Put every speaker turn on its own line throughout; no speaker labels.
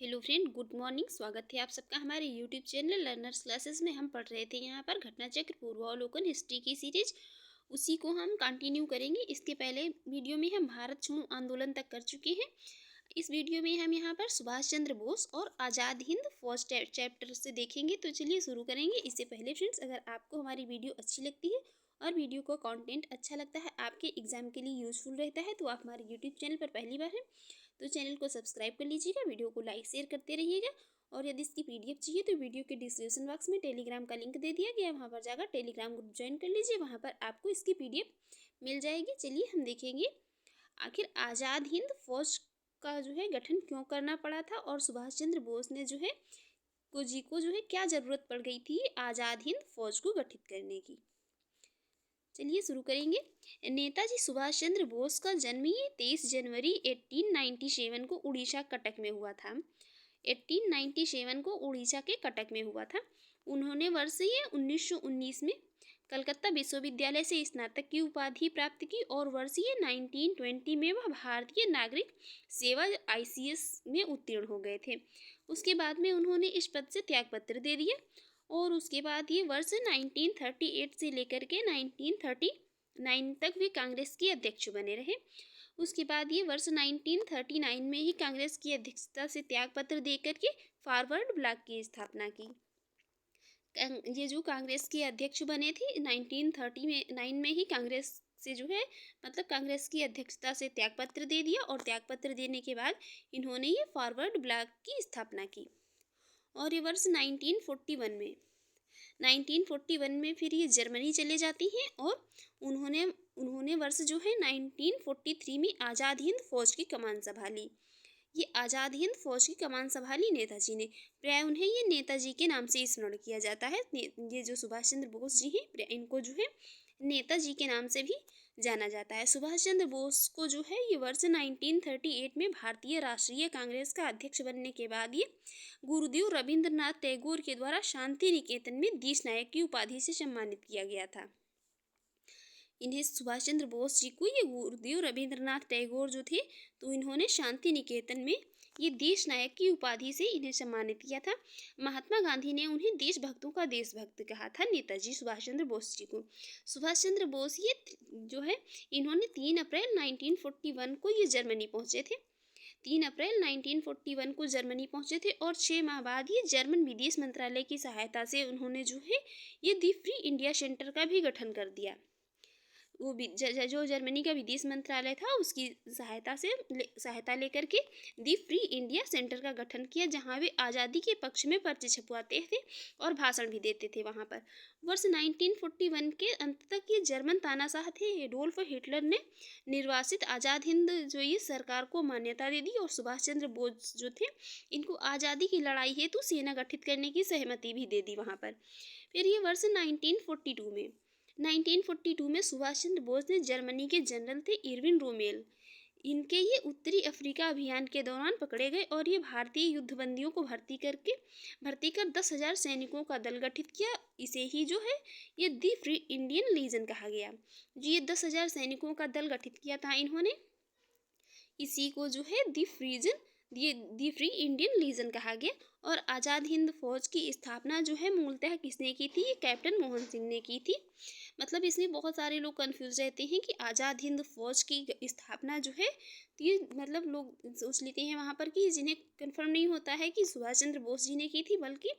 Hello friend, good morning. स्वागत है आप सबका हमारे यूट्यूब चैनल लर्नर्स क्लासेस में। हम पढ़ रहे थे यहाँ पर घटना चक्र पूर्वावलोकन हिस्ट्री की सीरीज, उसी को हम कंटिन्यू करेंगे। इसके पहले वीडियो में हम भारत छोड़ो आंदोलन तक कर चुके हैं। इस वीडियो में हम यहाँ पर सुभाष चंद्र बोस और आज़ाद हिंद फौज चैप्टर से देखेंगे। तो चलिए शुरू करेंगे। इससे पहले फ्रेंड्स, अगर आपको हमारी वीडियो अच्छी लगती है और वीडियो का कंटेंट अच्छा लगता है, आपके एग्जाम के लिए यूजफुल रहता है, तो आप हमारे यूट्यूब चैनल पर पहली बार हैं तो चैनल को सब्सक्राइब कर लीजिएगा, वीडियो को लाइक शेयर करते रहिएगा। और यदि इसकी पीडीएफ चाहिए तो वीडियो के डिस्क्रिप्शन बॉक्स में टेलीग्राम का लिंक दे दिया गया है, वहाँ पर जाकर टेलीग्राम ग्रुप ज्वाइन कर लीजिए, वहाँ पर आपको इसकी पीडीएफ मिल जाएगी। चलिए हम देखेंगे आखिर आज़ाद हिंद फौज का जो है गठन क्यों करना पड़ा था और सुभाष चंद्र बोस ने जो है को जो है क्या ज़रूरत पड़ गई थी आज़ाद हिंद फौज को गठित करने की। चलिए शुरू करेंगे। नेताजी सुभाष चंद्र बोस का जन्म ये 23 जनवरी 1897 को उड़ीसा कटक में हुआ था। 1897 को उड़ीसा के कटक में हुआ था। उन्होंने वर्ष ये 1919 में कलकत्ता विश्वविद्यालय से स्नातक की उपाधि प्राप्त की और वर्ष ये 1920 में वह भारतीय नागरिक सेवा ICS में उत्तीर्ण हो गए थे। उसके बाद में उन्होंने इस पद से त्यागपत्र दे दिया और उसके बाद ये वर्ष 1938 से लेकर के 1939 तक वे कांग्रेस के अध्यक्ष बने रहे। उसके बाद ये वर्ष 1939 में ही कांग्रेस की अध्यक्षता से त्यागपत्र देकर के फॉरवर्ड ब्लॉक की स्थापना की। ये जो कांग्रेस के अध्यक्ष बने थे 1939 में ही कांग्रेस से जो है कांग्रेस की अध्यक्षता से त्यागपत्र दे दिया और त्यागपत्र देने के बाद इन्होंने ये फॉरवर्ड ब्लॉक की स्थापना की। और ये वर्ष 1941 में फिर ये जर्मनी चले जाती हैं और उन्होंने वर्ष जो है 1943 में आज़ाद हिंद फौज की कमान संभाली। ये आज़ाद हिंद फौज की कमान संभाली नेताजी ने। प्राय उन्हें ये नेताजी के नाम से स्मरण किया जाता है। ये जो सुभाष चंद्र बोस जी हैं, इनको जो है नेताजी के नाम से भी जाना जाता है। सुभाष चंद्र बोस को जो है ये वर्ष 1938 में भारतीय राष्ट्रीय कांग्रेस का अध्यक्ष बनने के बाद ये गुरुदेव रविंद्रनाथ टैगोर के द्वारा शांति निकेतन में देश नायक की उपाधि से सम्मानित किया गया था। इन्हें सुभाष चंद्र बोस जी को ये गुरुदेव रविंद्रनाथ टैगोर जो थे तो इन्होंने शांति निकेतन में ये देश नायक की उपाधि से इन्हें सम्मानित किया था। महात्मा गांधी ने उन्हें देशभक्तों का देशभक्त कहा था, नेताजी सुभाष चंद्र बोस जी को। सुभाष चंद्र बोस ये जो है इन्होंने 3 अप्रैल 1941 को ये जर्मनी पहुंचे थे। 3 अप्रैल 1941 को जर्मनी पहुंचे थे और 6 माह बाद ये जर्मन विदेश मंत्रालय की सहायता से उन्होंने जो है ये दी फ्री इंडिया सेंटर का भी गठन कर दिया। वो जो जर्मनी का विदेश मंत्रालय था उसकी सहायता लेकर के दी फ्री इंडिया सेंटर का गठन किया, जहां वे आज़ादी के पक्ष में पर्चे छपवाते थे और भाषण भी देते थे वहां पर। वर्ष 1941 के अंत तक ये जर्मन तानाशाह थे एडोल्फ हिटलर ने निर्वासित आज़ाद हिंद जो ये सरकार को मान्यता दे दी और सुभाष चंद्र बोस जो थे इनको आज़ादी की लड़ाई हेतु सेना गठित करने की सहमति भी दे दी वहाँ पर। फिर ये वर्ष 1942 में सुभाष चंद्र बोस ने जर्मनी के जनरल थे इरविन रोमेल, इनके ये उत्तरी अफ्रीका अभियान के दौरान पकड़े गए और ये भारतीय युद्धबंदियों को भर्ती कर 10,000 सैनिकों का दल गठित किया। इसे ही जो है ये दी फ्री इंडियन लीजन कहा गया। जो ये 10,000 सैनिकों का दल गठित किया था इन्होंने, इसी को जो है दी फ्री इंडियन लीजन कहा गया। और आज़ाद हिंद फौज की स्थापना जो है मूलतः किसने की थी, ये कैप्टन मोहन सिंह ने की थी। इसमें बहुत सारे लोग कंफ्यूज रहते हैं कि आज़ाद हिंद फौज की स्थापना जो है तो ये लोग सोच लेते हैं वहाँ पर कि जिन्हें कंफर्म नहीं होता है कि सुभाष चंद्र बोस जी ने की थी, बल्कि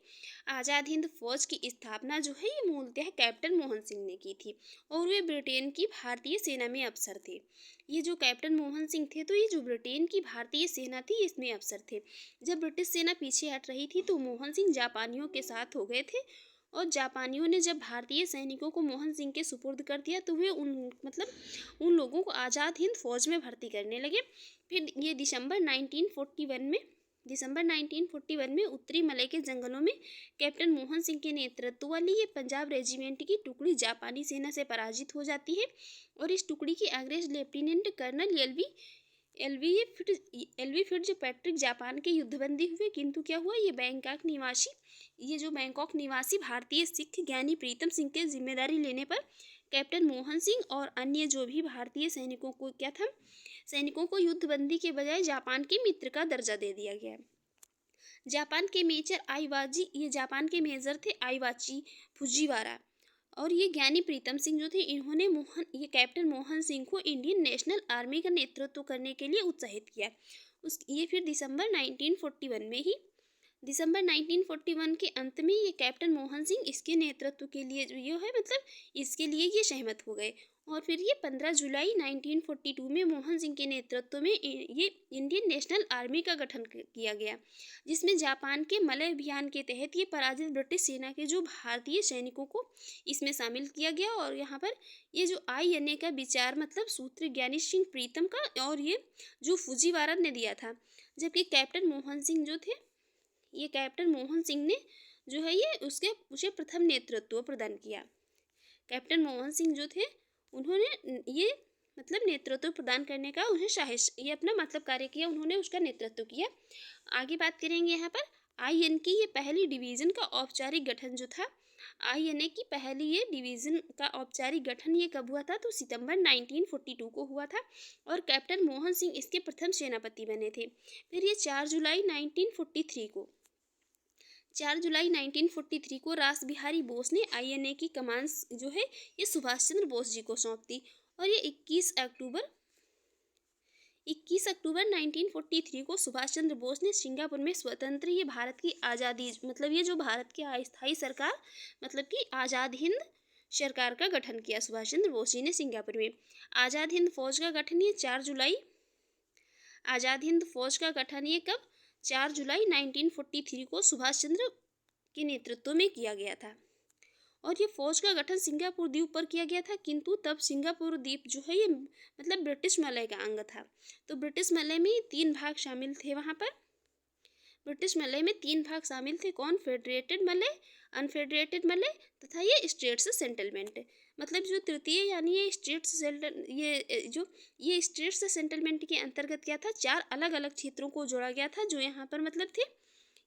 आज़ाद हिंद फौज की स्थापना जो है ये मूलतः कैप्टन मोहन सिंह ने की थी और वे ब्रिटेन की भारतीय सेना में अफसर थे। ये जो कैप्टन मोहन सिंह थे तो ये जो ब्रिटेन की भारतीय सेना थी इसमें अफसर थे। जब ब्रिटिश सेना पीछे हट रही थी तो मोहन सिंह जापानियों के साथ हो गए थे और जापानियों ने जब भारतीय सैनिकों को मोहन सिंह के सुपुर्द कर दिया तो वे उन लोगों को आज़ाद हिंद फौज में भर्ती करने लगे। फिर ये दिसंबर 1941 में उत्तरी मलय के जंगलों में कैप्टन मोहन सिंह के नेतृत्व वाली ये पंजाब रेजिमेंट की टुकड़ी जापानी सेना से पराजित हो जाती है और इस टुकड़ी की अंग्रेज lieutenant colonel L V Fitzpatrick Japan के युद्धबंदी हुए। किंतु क्या हुआ, ये जो बैंकॉक निवासी भारतीय सिख ज्ञानी प्रीतम सिंह के जिम्मेदारी लेने पर कैप्टन मोहन सिंह और अन्य जो भी भारतीय सैनिकों को युद्धबंदी के बजाय जापान के मित्र का दर्जा दे दिया गया। जापान के मेजर आईवाजी, ये जापान के मेजर थे आईवाची फुजीवारा। और ये ज्ञानी प्रीतम सिंह जो थे, इन्होंने ये कैप्टन मोहन सिंह को इंडियन नेशनल आर्मी का नेतृत्व करने के लिए उत्साहित किया। ये फिर दिसंबर 1941 के अंत में ये कैप्टन मोहन सिंह इसके नेतृत्व के लिए जो ये है मतलब इसके लिए ये सहमत हो गए। और फिर ये 15 जुलाई 1942 में मोहन सिंह के नेतृत्व में ये इंडियन नेशनल आर्मी का गठन किया गया, जिसमें जापान के मलय अभियान के तहत ये पराजित ब्रिटिश सेना के जो भारतीय सैनिकों को इसमें शामिल किया गया। और यहाँ पर ये जो INA का विचार मतलब सूत्र ज्ञानी सिंह प्रीतम का और ये जो फुजीवारा ने दिया था, जबकि कैप्टन मोहन सिंह जो थे, ये कैप्टन मोहन सिंह ने जो है ये उसे प्रथम नेतृत्व प्रदान किया। कैप्टन मोहन सिंह जो थे, उन्होंने ये मतलब नेतृत्व प्रदान करने का उन्हें ये अपना मतलब कार्य किया, उन्होंने उसका नेतृत्व किया। आगे बात करेंगे यहाँ पर IN की ये पहली डिवीज़न का औपचारिक गठन जो था, INA की पहली ये डिवीज़न का औपचारिक गठन ये कब हुआ था, तो सितंबर 1942 को हुआ था और कैप्टन मोहन सिंह इसके प्रथम सेनापति बने थे। फिर ये 4 जुलाई 1943 को रास बिहारी बोस ने INA की कमान जो है ये सुभाष चंद्र बोस जी को सौंप दी। और ये 21 अक्टूबर 1943 को सुभाष चंद्र बोस ने सिंगापुर में स्वतंत्र ये भारत की आज़ादी मतलब ये जो भारत की अस्थायी सरकार मतलब कि आज़ाद हिंद सरकार का गठन किया सुभाष चंद्र बोस जी ने सिंगापुर में। आज़ाद हिंद फौज का गठन ये 4 जुलाई आज़ाद हिंद फौज का गठन ये कब 4 जुलाई 1943 को सुभाष चंद्र के नेतृत्व में किया गया था। और ये फौज का गठन सिंगापुर द्वीप पर किया गया था, किंतु तब सिंगापुर द्वीप जो है ये मतलब ब्रिटिश मलय का अंग था। तो ब्रिटिश मलय में 3 भाग शामिल थे। वहाँ पर ब्रिटिश मलय में 3 भाग शामिल थे, कौन? फेडरेटेड मलय, अनफेडरेटेड मलय तथा ये स्टेट्स सेटलमेंट। मतलब जो तृतीय यानी ये स्टेट्स सेटलमेंट के अंतर्गत क्या था, 4 अलग अलग क्षेत्रों को जोड़ा गया था जो यहाँ पर मतलब थे,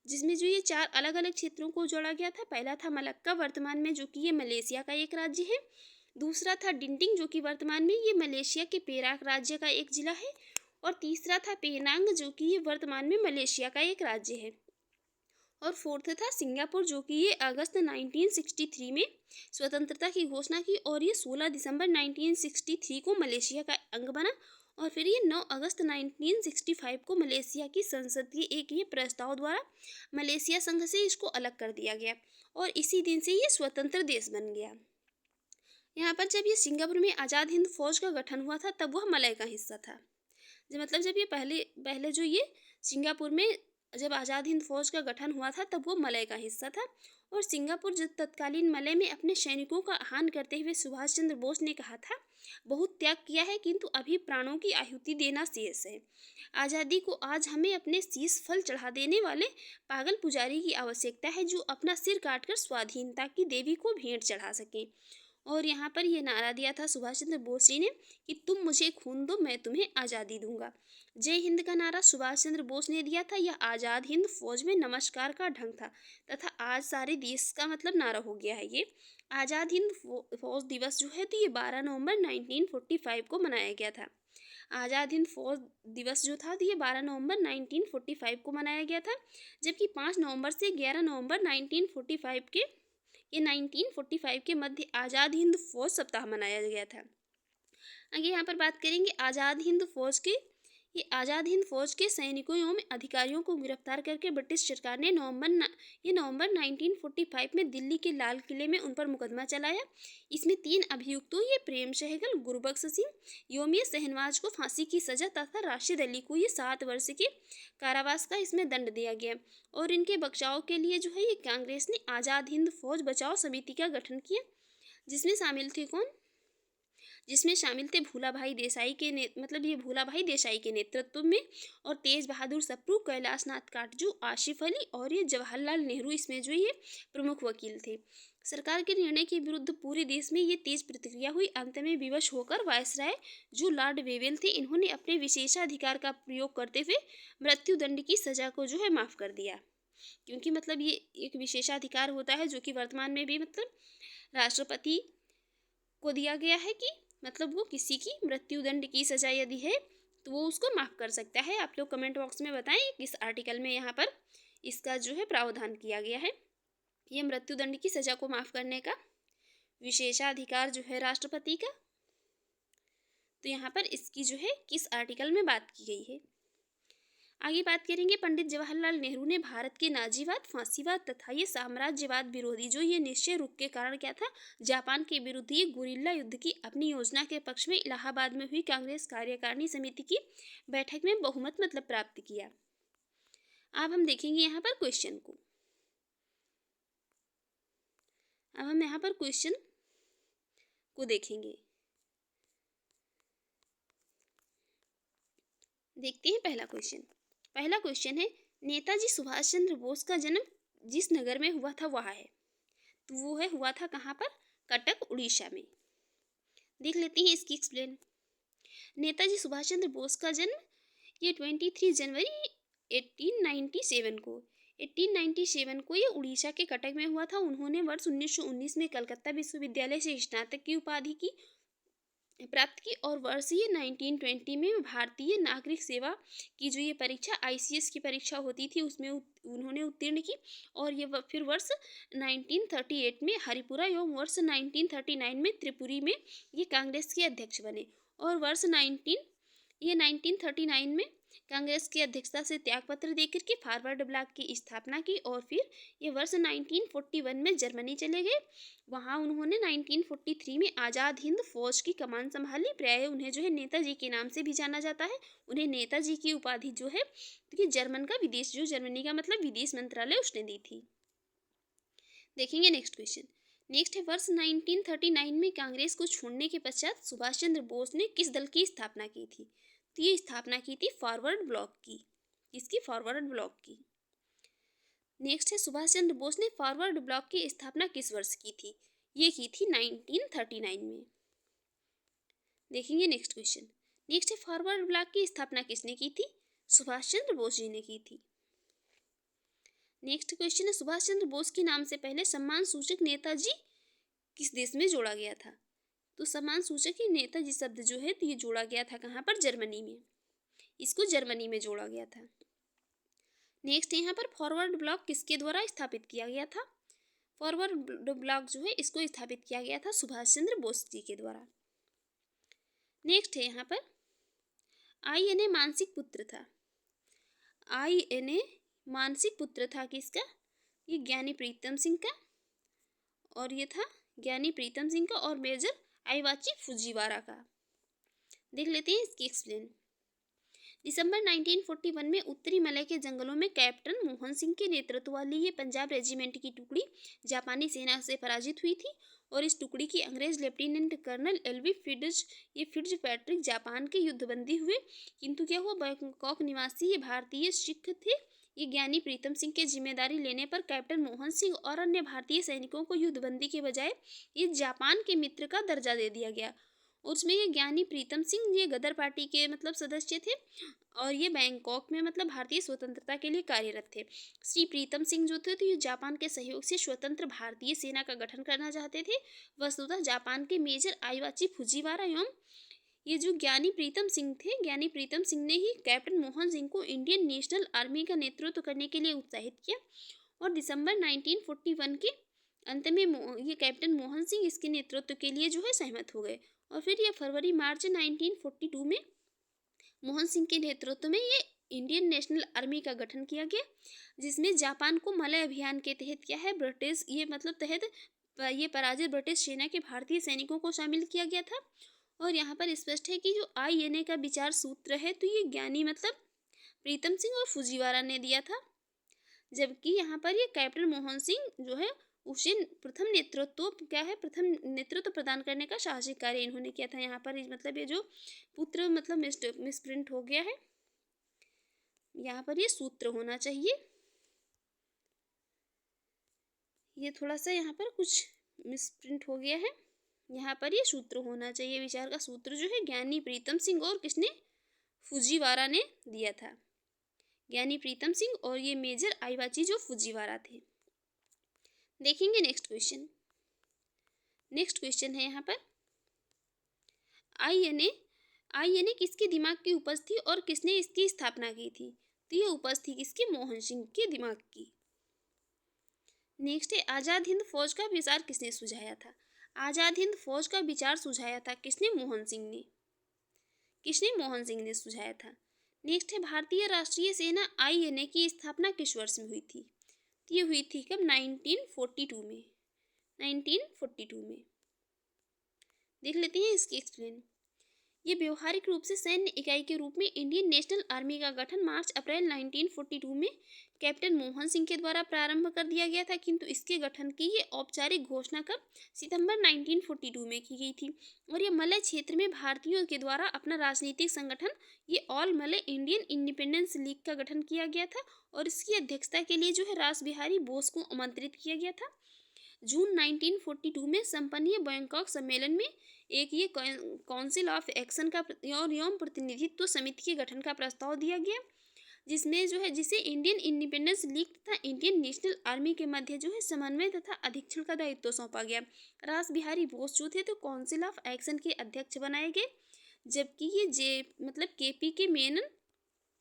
जिसमें जो ये 4 अलग अलग क्षेत्रों को जोड़ा गया था। पहला था मलक्का, वर्तमान में जो कि ये मलेशिया का एक राज्य है। दूसरा था डिंडिंग, जो कि वर्तमान में ये मलेशिया के पेराक राज्य का एक जिला है। और तीसरा था पेनांग, जो कि ये वर्तमान में मलेशिया का एक राज्य है। और फोर्थ था सिंगापुर, जो कि ये अगस्त 1963 में स्वतंत्रता की घोषणा की और ये 16 दिसंबर 1963 को मलेशिया का अंग बना। और फिर ये 9 अगस्त 1965 को मलेशिया की संसद के एक ये प्रस्ताव द्वारा मलेशिया संघ से इसको अलग कर दिया गया और इसी दिन से ये स्वतंत्र देश बन गया। यहाँ पर जब ये सिंगापुर में आज़ाद हिंद फौज का गठन हुआ था तब वह मलय का हिस्सा था। मतलब जब ये पहले जो ये सिंगापुर में जब आज़ाद हिंद फौज का गठन हुआ था तब वो मलय का हिस्सा था। और सिंगापुर जब तत्कालीन मलय में अपने सैनिकों का आह्वान करते हुए सुभाष चंद्र बोस ने कहा था, बहुत त्याग किया है किंतु अभी प्राणों की आहुति देना शेष है। आज़ादी को आज हमें अपने शीश फल चढ़ा देने वाले पागल पुजारी की आवश्यकता है जो अपना सिर काटकर स्वाधीनता की देवी को भेंट चढ़ा सके। और यहाँ पर यह नारा दिया था सुभाष चंद्र बोस जी ने कि तुम मुझे खून दो मैं तुम्हें आज़ादी दूंगा। जय हिंद का नारा सुभाष चंद्र बोस ने दिया था। यह आज़ाद हिंद फौज में नमस्कार का ढंग था तथा आज सारे देश का मतलब नारा हो गया है। ये आज़ाद हिंद फौज दिवस जो है तो ये 12 नवंबर 1945 को मनाया गया था। आज़ाद हिंद फौज दिवस जो था तो ये 12 नवंबर 1945 को मनाया गया था, जबकि 5 नवंबर से 11 नवंबर 1945 के मध्य आज़ाद हिंद फौज सप्ताह मनाया गया था। आगे यहाँ पर बात करेंगे आज़ाद हिंद फौज के सैनिकों एवं अधिकारियों को गिरफ्तार करके ब्रिटिश सरकार ने नवंबर 1945 में दिल्ली के लाल किले में उन पर मुकदमा चलाया। इसमें 3 अभियुक्तों ये प्रेम सहगल, गुरबख्श सिंह एवं ये शहनवाज को फांसी की सजा तथा राशिद अली को ये 7 वर्ष के कारावास का इसमें दंड दिया गया। और इनके बचाव के लिए जो है ये कांग्रेस ने आज़ाद हिंद फौज बचाओ समिति का गठन किया, जिसमें शामिल थे कौन? जिसमें शामिल थे भूला भाई देसाई के नेतृत्व में और तेज बहादुर सप्रू, कैलाश नाथ काटजू, आसिफ अली और ये जवाहरलाल नेहरू इसमें जो ये प्रमुख वकील थे। सरकार के निर्णय के विरुद्ध पूरे देश में ये तेज प्रतिक्रिया हुई। अंत में विवश होकर वायसराय जो लॉर्ड वेवेल थे, इन्होंने अपने विशेषाधिकार का प्रयोग करते हुए मृत्युदंड की सजा को जो है माफ़ कर दिया, क्योंकि मतलब ये एक विशेषाधिकार होता है जो कि वर्तमान में भी मतलब राष्ट्रपति को दिया गया है कि मतलब वो किसी की मृत्युदंड की सजा यदि है तो वो उसको माफ़ कर सकता है। आप लोग कमेंट बॉक्स में बताएं किस आर्टिकल में यहाँ पर इसका जो है प्रावधान किया गया है। ये मृत्युदंड की सजा को माफ करने का विशेषाधिकार जो है राष्ट्रपति का। तो यहाँ पर इसकी जो है किस आर्टिकल में बात की गई है। आगे बात करेंगे, पंडित जवाहरलाल नेहरू ने भारत के नाजीवाद, फांसीवाद तथा ये साम्राज्यवाद विरोधी जो ये निश्चय रुख के कारण क्या था, जापान के विरुद्ध ये गुरिल्ला युद्ध की अपनी योजना के पक्ष में इलाहाबाद में हुई कांग्रेस कार्यकारिणी समिति की बैठक में बहुमत मतलब प्राप्त किया। अब हम देखेंगे यहाँ पर क्वेश्चन को। अब हम यहाँ पर क्वेश्चन को देखेंगे। देखते हैं पहला क्वेश्चन है, नेताजी सुभाष चंद्र बोस का जन्म जिस नगर में हुआ था वह है, तो वो है हुआ था कहाँ पर, कटक उड़ीसा में। देख लेते हैं इसकी एक्सप्लेन। नेताजी सुभाष चंद्र बोस का जन्म ये 23 जनवरी 1897 को ये उड़ीसा के कटक में हुआ था। उन्होंने वर्ष 1919 में कलकत्ता विश्वविद्यालय से स्नातक की उपाधि की प्राप्त की और वर्ष ये 1920 में भारतीय नागरिक सेवा की जो ये परीक्षा ICS की परीक्षा होती थी उसमें उन्होंने उत्तीर्ण की और ये फिर वर्ष 1938 में हरिपुरा एवं वर्ष 1939 में त्रिपुरी में ये कांग्रेस के अध्यक्ष बने और वर्ष 1939 में कांग्रेस की अध्यक्षता से त्यागपत्र देकर के फॉरवर्ड ब्लॉक की स्थापना की और फिर ये वर्ष 1941 में जर्मनी चले गए। वहाँ उन्होंने 1943 में आज़ाद हिंद फौज की कमान संभाली। प्राय उन्हें जो है नेताजी के नाम से भी जाना जाता है। उन्हें नेताजी की उपाधि जो है कि जर्मनी का मतलब विदेश मंत्रालय उसने दी थी। देखेंगे नेक्स्ट क्वेश्चन। नेक्स्ट है, वर्ष 1939 में कांग्रेस को छोड़ने के पश्चात सुभाष चंद्र बोस ने किस दल की स्थापना की थी, तो ये स्थापना की थी फॉरवर्ड ब्लॉक की। किसकी, फॉरवर्ड ब्लॉक की। नेक्स्ट है, सुभाष चंद्र बोस ने फॉरवर्ड ब्लॉक की स्थापना किस वर्ष की थी, ये की थी 1939 में। देखेंगे नेक्स्ट क्वेश्चन। नेक्स्ट है, फॉरवर्ड ब्लॉक की स्थापना किसने की थी, सुभाष चंद्र बोस जी ने की थी। नेक्स्ट क्वेश्चन है, सुभाष चंद्र बोस के नाम से पहले सम्मान सूचक नेताजी किस देश में जोड़ा गया था, तो सम्मान सूचक ही नेताजी शब्द जो है तो ये जोड़ा गया था कहाँ पर, जर्मनी में। इसको जर्मनी में जोड़ा गया था। नेक्स्ट यहाँ पर फॉरवर्ड ब्लॉक किसके द्वारा स्थापित किया गया था, फॉरवर्ड ब्लॉक जो है इसको स्थापित किया गया था सुभाष चंद्र बोस जी के द्वारा। नेक्स्ट है यहाँ पर INA मानसिक पुत्र था। INA मानसिक पुत्र था किसका, ये ज्ञानी प्रीतम सिंह का, और ये था ज्ञानी प्रीतम सिंह का और मेजर आईवाची फुजीवारा का। देख लेते हैं इसकी एक्सप्लेन। दिसंबर 1941 में उत्तरी मलय के जंगलों में कैप्टन मोहन सिंह के नेतृत्व वाली ये पंजाब रेजिमेंट की टुकड़ी जापानी सेना से पराजित हुई थी और इस टुकड़ी की अंग्रेज lieutenant colonel LV Fitzpatrick Japan के युद्धबंदी हुए। किंतु क्या हुआ, बैंकॉक निवासी ये भारतीय सिख थे। ये ज्ञानी प्रीतम सिंह के जिम्मेदारी लेने पर कैप्टन मोहन सिंह और अन्य भारतीय सैनिकों को युद्धबंदी के बजाय ये जापान के मित्र का दर्जा दे दिया गया। और उसमें ये ज्ञानी प्रीतम सिंह ये गदर पार्टी के मतलब सदस्य थे और ये बैंकॉक में मतलब भारतीय स्वतंत्रता के लिए कार्यरत थे। श्री प्रीतम सिंह जो थे तो ये जापान के सहयोग से स्वतंत्र भारतीय सेना का गठन करना चाहते थे। वस्तुतः जापान के मेजर आईवाची फुजीवारा एवं ये जो ज्ञानी प्रीतम सिंह थे, ज्ञानी प्रीतम सिंह ने ही कैप्टन मोहन सिंह को इंडियन नेशनल आर्मी का नेतृत्व करने के लिए उत्साहित किया और दिसंबर 1941 के अंत में ये कैप्टन मोहन सिंह इसके नेतृत्व के लिए जो है सहमत हो गए और फिर ये फरवरी मार्च 1942 में मोहन सिंह के नेतृत्व में ये इंडियन नेशनल आर्मी का गठन किया गया, जिसमें जापान को मलय अभियान के तहत क्या है ब्रिटिश ये मतलब तहत ये पराजित ब्रिटिश सेना के भारतीय सैनिकों को शामिल किया गया था। और यहाँ पर स्पष्ट है कि जो INA का विचार सूत्र है तो ये ज्ञानी मतलब प्रीतम सिंह और फुजीवारा ने दिया था, जबकि यहाँ पर ये कैप्टन मोहन सिंह जो है उसे प्रथम नेतृत्व प्रदान करने का साहसिक कार्य इन्होंने किया था। यहाँ पर मतलब ये जो पुत्र मतलब मिसप्रिंट हो गया है, यहाँ पर ये सूत्र होना चाहिए, ये थोड़ा सा यहाँ पर कुछ मिसप्रिंट हो गया है। यहाँ पर ये सूत्र होना चाहिए, विचार का सूत्र जो है ज्ञानी प्रीतम सिंह और किसने, फुजीवारा ने दिया था। ज्ञानी प्रीतम सिंह और ये मेजर आईवाची जो फुजीवारा थे। देखेंगे नेक्स्ट क्वेश्चन है यहाँ पर INA किसके दिमाग की उपज थी और किसने इसकी स्थापना की थी, तो ये उपज थी किसकी? मोहन सिंह के दिमाग की। नेक्स्ट है आज़ाद हिंद फौज का विचार किसने सुझाया था? आज़ाद हिंद फौज का विचार सुझाया था किसने? मोहन सिंह ने। किसने? मोहन सिंह ने सुझाया था। नेक्स्ट है भारतीय राष्ट्रीय सेना आईएनए की स्थापना किस वर्ष में हुई थी? तो ये हुई थी कब? 1942 में। 1942 में। देख लेते हैं इसकी एक्सप्लेन। ये व्यवहारिक रूप से सैन्य इकाई के रूप में इंडियन नेशनल आर्मी का गठन मार्च अप्रैल 1942 में कैप्टन मोहन सिंह के द्वारा प्रारंभ कर दिया गया था, किंतु इसके गठन की ये औपचारिक घोषणा कब? सितंबर 1942 में की गई थी। और ये मलय क्षेत्र में भारतीयों के द्वारा अपना राजनीतिक संगठन ये all Malay Indian independence league का गठन किया गया था और इसकी अध्यक्षता के लिए जो है रास बिहारी बोस को आमंत्रित किया गया था। जून 1942 में संपन्न ये बैंकॉक सम्मेलन में एक ये काउंसिल ऑफ एक्शन का और एवं प्रतिनिधित्व समिति के गठन का प्रस्ताव दिया गया, जिसमें जो है जिसे इंडियन इंडिपेंडेंस लीग तथा इंडियन नेशनल आर्मी के मध्य जो है समन्वय तथा अधीक्षण का दायित्व सौंपा गया। रास बिहारी बोस जो थे तो काउंसिल ऑफ एक्शन के अध्यक्ष बनाए गए, जबकि ये केपी के मेनन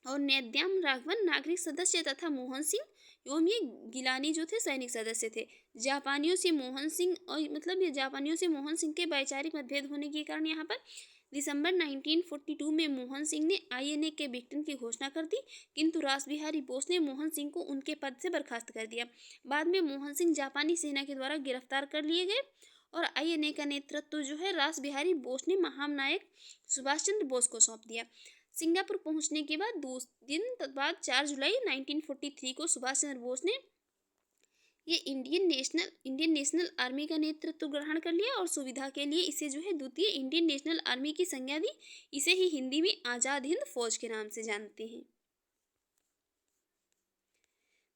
और नैद्याम राघवन नागरिक सदस्य तथा मोहन सिंह एवं ये गिलानी जो थे सैनिक सदस्य थे। जापानियों से मोहन सिंह और ये जापानियों से मोहन सिंह के वैचारिक मतभेद होने के कारण यहाँ पर दिसंबर 1942 में मोहन सिंह ने आईएनए के विघटन की घोषणा कर दी, किंतु रास बिहारी बोस ने मोहन सिंह को उनके पद से बर्खास्त कर दिया। बाद में मोहन सिंह जापानी सेना के द्वारा गिरफ्तार कर लिए गए और आईएनए का नेतृत्व जो है रास बिहारी बोस ने महानायक सुभाष चंद्र बोस को सौंप दिया। सिंगापुर पहुंचने के बाद 2 दिन बाद 4 जुलाई 1943 को सुभाष चंद्र बोस ने ये इंडियन नेशनल आर्मी का नेतृत्व ग्रहण कर लिया और सुविधा के लिए इसे जो है द्वितीय इंडियन नेशनल आर्मी की संज्ञा दी। इसे ही हिंदी में आज़ाद हिंद फौज के नाम से जानते हैं।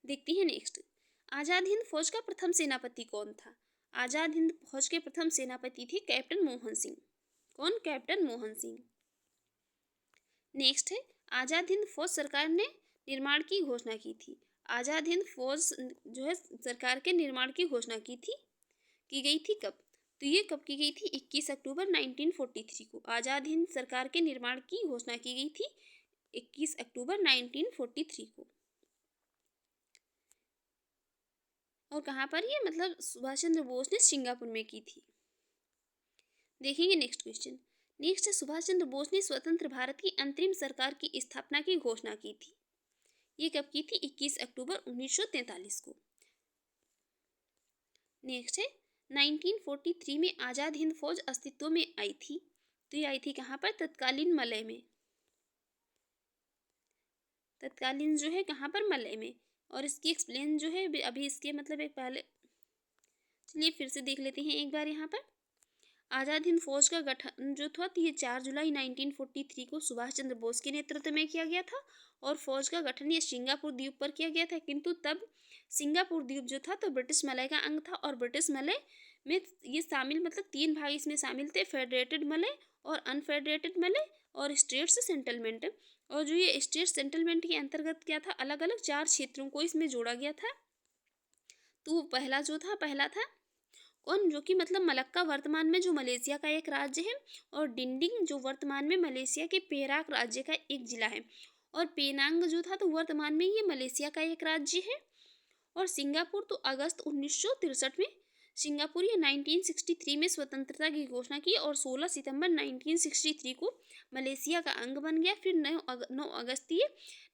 देखते हैं नेक्स्ट, आज़ाद हिंद फौज का प्रथम सेनापति कौन था? आज़ाद हिंद फौज के प्रथम सेनापति थे कैप्टन मोहन सिंह। कौन? कैप्टन मोहन सिंह। नेक्स्ट है आज़ाद हिंद फौज सरकार ने निर्माण की घोषणा की थी। आज़ाद हिंद फौज जो है सरकार के निर्माण की घोषणा की गई थी कब? तो ये कब की गई थी? 21 अक्टूबर 1943 को आज़ाद हिंद सरकार के निर्माण की घोषणा की गई थी 21 अक्टूबर 1943 को। और कहाँ पर ये सुभाष चंद्र बोस ने सिंगापुर में की थी। देखेंगे next question. Next Subhash Chandra Bose ने स्वतंत्र भारत की अंतरिम सरकार की स्थापना की घोषणा की थी। ये कब की थी? 21 अक्टूबर 1943 को। नेक्स्ट है 1943 में आज़ाद हिंद फौज अस्तित्व में आई थी। तो ये आई थी कहाँ पर? तत्कालीन मलय में। तत्कालीन जो है कहाँ पर? मलय में। और इसकी एक्सप्लेन जो है अभी इसके एक पहले चलिए फिर से देख लेते हैं एक बार। यहाँ पर आज़ाद हिंद फौज का गठन जो था ये 4 जुलाई 1943 को सुभाष चंद्र बोस के नेतृत्व में किया गया था और फौज का गठन ये सिंगापुर द्वीप पर किया गया था, किंतु तब सिंगापुर द्वीप जो था तो ब्रिटिश मलय का अंग था और ब्रिटिश मलय में ये शामिल 3 भाग इसमें शामिल थे, फेडरेटेड मलय और अनफेडरेटेड मलय और स्टेट्स सेटलमेंट। और जो ये स्टेट सेटलमेंट के अंतर्गत क्या था, अलग अलग 4 क्षेत्रों को इसमें जोड़ा गया था। तो पहला था कौन? जो कि मलक्का वर्तमान में जो मलेशिया का एक राज्य है, और डिंडिंग जो वर्तमान में मलेशिया के पेराक राज्य का एक जिला है, और पेनांग जो था तो वर्तमान में ये मलेशिया का एक राज्य है। और सिंगापुर तो अगस्त 1963 में सिंगापुर ये 1963 में स्वतंत्रता की घोषणा की और 16 सितंबर 1963 को मलेशिया का अंग बन गया। फिर 9 अगस्त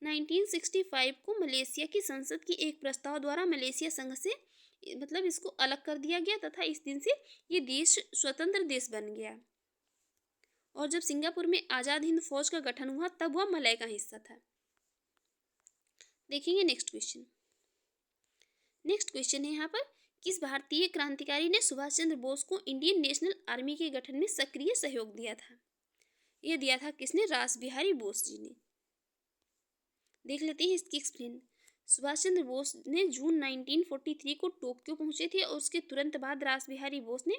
1965 को मलेशिया की संसद की एक प्रस्ताव द्वारा मलेशिया संघ से इसको अलग कर दिया गया तथा इस दिन से ये देश स्वतंत्र देश बन गया। और जब सिंगापुर में आज़ाद हिंद फौज का गठन हुआ तब वह मलय का हिस्सा था। देखेंगे नेक्स्ट क्वेश्चन। नेक्स्ट क्वेश्चन है यहाँ पर, किस भारतीय क्रांतिकारी ने सुभाष चंद्र बोस को इंडियन नेशनल आर्मी के गठन में सक्रिय सहयोग दिया था? यह दिया था किसने? रास बिहारी बोस जी ने। देख लेते हैं इसकी एक्सप्लेन। सुभाष चंद्र बोस ने जून 1943 को टोक्यो पहुंचे थे और उसके तुरंत बाद रास बिहारी बोस ने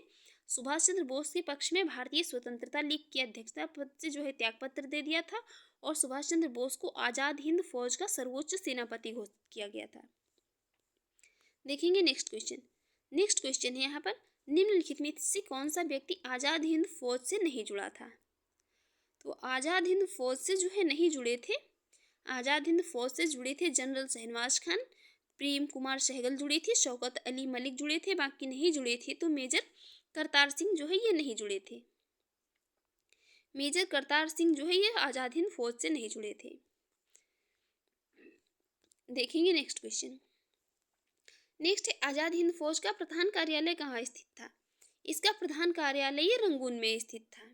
सुभाष चंद्र बोस के पक्ष में भारतीय स्वतंत्रता लीग की अध्यक्षता पद से जो है त्यागपत्र दे दिया था और सुभाष चंद्र बोस को आज़ाद हिंद फौज का सर्वोच्च सेनापति घोषित किया गया था। देखेंगे नेक्स्ट क्वेश्चन। नेक्स्ट क्वेश्चन है यहाँ पर, निम्नलिखित में से कौन सा व्यक्ति आज़ाद हिंद फौज से नहीं जुड़ा था? तो आज़ाद हिंद फौज से जो है नहीं जुड़े थे आज़ाद हिंद फौज से जुड़े थे जनरल शहनवाज खान, प्रेम कुमार सहगल जुड़े थे, शौकत अली मलिक जुड़े थे, बाकी नहीं जुड़े थे तो मेजर करतार सिंह जो है ये नहीं जुड़े थे। मेजर करतार सिंह जो है ये आज़ाद हिंद फौज से नहीं जुड़े थे। देखेंगे नेक्स्ट क्वेश्चन। नेक्स्ट है आज़ाद हिंद फौज का प्रधान कार्यालय कहाँ स्थित था? इसका प्रधान कार्यालय ये रंगून में स्थित था।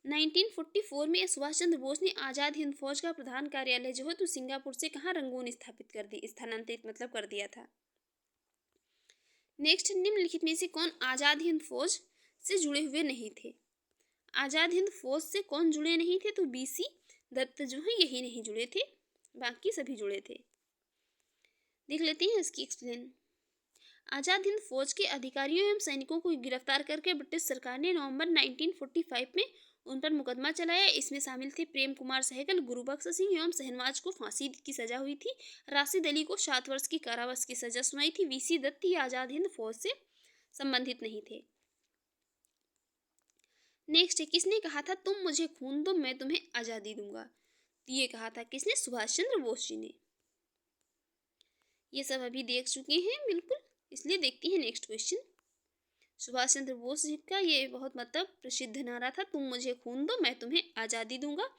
1944 में सुभाष चंद्र बोस ने आज़ाद हिंद फौज का प्रधान कार्यालय जो है तो सिंगापुर से कहाँ रंगून स्थानांतरित मतलब कर दिया था। नेक्स्ट, निम्नलिखित में से कौन आज़ाद हिंद फौज से जुड़े हुए नहीं थे? आज़ाद हिंद फौज से कौन जुड़े नहीं थे? तो बीसी दत्त जो है यही नहीं जुड़े थे, बाकी सभी जुड़े थे। देख लेते हैं इसकी एक्सप्लेन। आज़ाद हिंद फौज के अधिकारियों एवं सैनिकों को गिरफ्तार करके ब्रिटिश सरकार ने नवंबर 1945 में उन पर मुकदमा चलाया। इसमें शामिल थे प्रेम कुमार सहगल, गुरुबख्श सिंह एवं शहनवाज को फांसी की सजा हुई थी। राशिद अली को 7 वर्ष की कारावास की सजा सुनाई थी। वीसी दत्त ही आज़ाद हिंद फौज से संबंधित नहीं थे। नेक्स्ट है, किसने कहा था तुम मुझे खून दो मैं तुम्हें आज़ादी दूंगा? तो ये कहा था किसने? सुभाष चंद्र बोस जी ने। ये सब अभी देख चुके हैं बिल्कुल, इसलिए देखते हैं नेक्स्ट क्वेश्चन। सुभाष चंद्र बोस जी का ये बहुत मतलब प्रसिद्ध नारा था, तुम मुझे खून दो मैं तुम्हें आज़ादी दूंगा।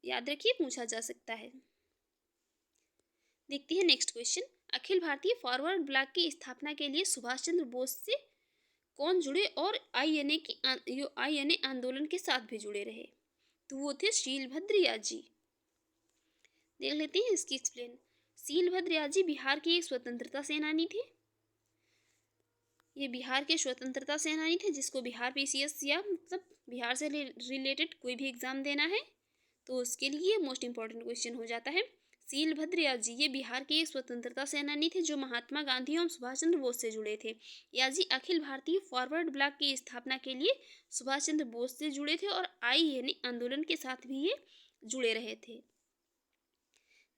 याद रखिए, पूछा जा सकता है। देखते हैं next question. Akhil Bharatiya forward block की स्थापना के लिए सुभाष चंद्र बोस से कौन जुड़े और आईएनए आंदोलन के साथ भी जुड़े रहे? तो वो थे शीलभद्र याजी। देख लेते हैं इसकी एक्सप्लेन। शीलभद्र याजी बिहार के एक स्वतंत्रता सेनानी थे। ये बिहार के स्वतंत्रता सेनानी थे जिसको बिहार पीसीएस या मतलब बिहार से रिलेटेड कोई भी एग्जाम देना है तो उसके लिए मोस्ट इम्पॉर्टेंट क्वेश्चन हो जाता है। शीलभद्र याजी ये बिहार के एक स्वतंत्रता सेनानी थे जो महात्मा गांधी एवं सुभाष चंद्र बोस से जुड़े थे। याजी अखिल भारतीय फॉरवर्ड ब्लॉक की स्थापना के लिए सुभाष चंद्र बोस से जुड़े थे और आईएनए आंदोलन के साथ भी ये जुड़े रहे थे।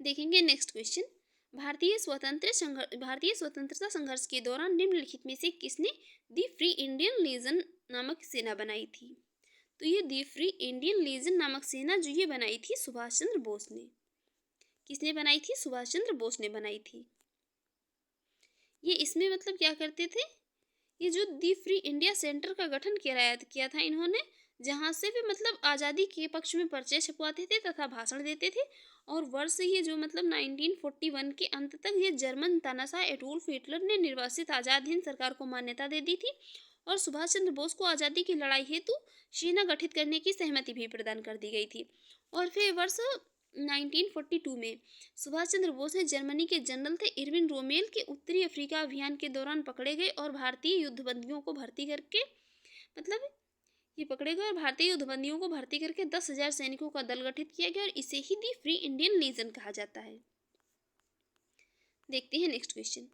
देखेंगे नेक्स्ट क्वेश्चन। भारतीय स्वतंत्रता संघर्ष के दौरान निम्नलिखित में से किसने दी फ्री इंडियन लीजन नामक सेना बनाई थी? तो ये दी फ्री इंडियन लीजन नामक सेना जो ये बनाई थी सुभाष चंद्र बोस ने। किसने बनाई थी? सुभाष चंद्र बोस ने बनाई थी। ये इसमें मतलब क्या करते थे, ये जो दी फ्री इंडिया सेंटर का गठन किया था इन्होंने, जहाँ से भी मतलब आज़ादी के पक्ष में पर्चे छपवाते थे तथा भाषण देते थे। और वर्ष ये जो मतलब 1941 के अंत तक ये जर्मन तानाशाह एडोल्फ हिटलर ने निर्वासित आज़ाद हिंद सरकार को मान्यता दे दी थी और सुभाष चंद्र बोस को आज़ादी की लड़ाई हेतु सेना गठित करने की सहमति भी प्रदान कर दी गई थी। और फिर वर्ष 1942 में सुभाष चंद्र बोस ने जर्मनी के जनरल थे इरविन रोमेल के उत्तरी अफ्रीका अभियान के दौरान पकड़े गए और भारतीय युद्धबंदियों को भर्ती करके मतलब ये पकड़े गए और भारतीय युद्धबंदियों को भर्ती करके 10,000 सैनिकों का दल गठित किया गया और इसे ही दी फ्री इंडियन लीजन कहा जाता है। देखते हैं नेक्स्ट क्वेश्चन।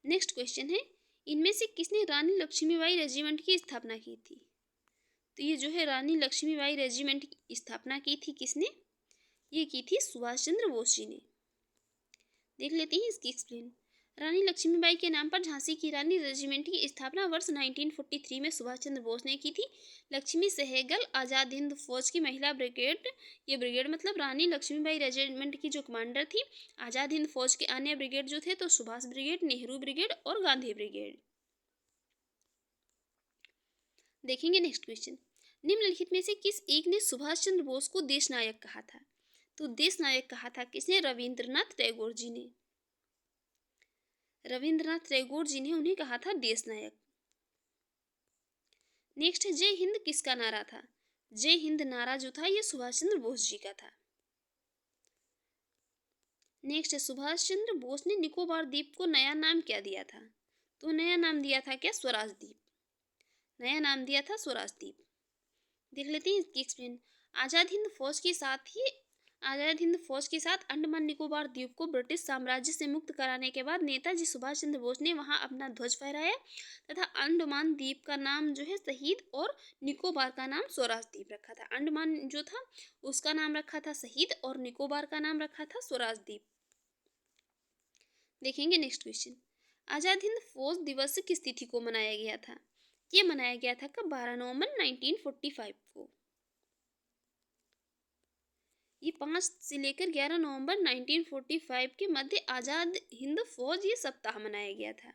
नेक्स्ट क्वेश्चन है, इनमें से किसने रानी लक्ष्मीबाई रेजिमेंट की स्थापना की थी? तो ये जो है रानी लक्ष्मीबाई रेजिमेंट की स्थापना की थी किसने? ये की थी सुभाष चंद्र बोस जी ने। देख लेते हैं इसकी एक्सप्लेन। रानी लक्ष्मीबाई के नाम पर झांसी की रानी रेजिमेंट की स्थापना वर्ष 1943 में सुभाष चंद्र बोस ने की थी। लक्ष्मी सहगल आज़ाद हिंद फौज की महिला ब्रिगेड, ये ब्रिगेड मतलब रानी लक्ष्मीबाई रेजिमेंट की जो कमांडर थी। आज़ाद हिंद फौज के अन्य ब्रिगेड जो थे तो सुभाष ब्रिगेड, नेहरू ब्रिगेड और गांधी ब्रिगेड। देखेंगे नेक्स्ट क्वेश्चन। निम्नलिखित में से किस एक ने सुभाष चंद्र बोस को देश नायक कहा था? तो देश नायक कहा था किसने? रविंद्रनाथ टैगोर जी ने। रविंद्रनाथ टैगोर जी ने उन्हें कहा था देश नायक। नेक्स्ट है, जय हिंद किसका नारा था? जय हिंद नारा जो था ये सुभाष चंद्र बोस जी का था। नेक्स्ट है, सुभाष चंद्र बोस ने निकोबार द्वीप को नया नाम क्या दिया था? तो नया नाम दिया था क्या? स्वराज द्वीप। नया नाम दिया था स्वराज द्वीप। देख लेते हैं इसकी एक्सप्लेन। आज़ाद हिंद फौज के साथ अंडमान निकोबार द्वीप को ब्रिटिश साम्राज्य से मुक्त कराने के बाद नेताजी सुभाष चंद्र बोस ने वहां अपना ध्वज फहराया तथा अंडमान द्वीप का नाम जो है शहीद और निकोबार का नाम स्वराज द्वीप रखा था। अंडमान जो था उसका नाम रखा था शहीद और निकोबार का नाम रखा था स्वराज द्वीप। देखेंगे नेक्स्ट क्वेश्चन। आज़ाद हिंद फौज दिवस किस तिथि को मनाया गया था? ये मनाया गया था कब? 12 नवंबर 1945 को। ये 5 से लेकर 11 नवंबर 1945 के मध्य आज़ाद हिंद फौज ये सप्ताह मनाया गया था।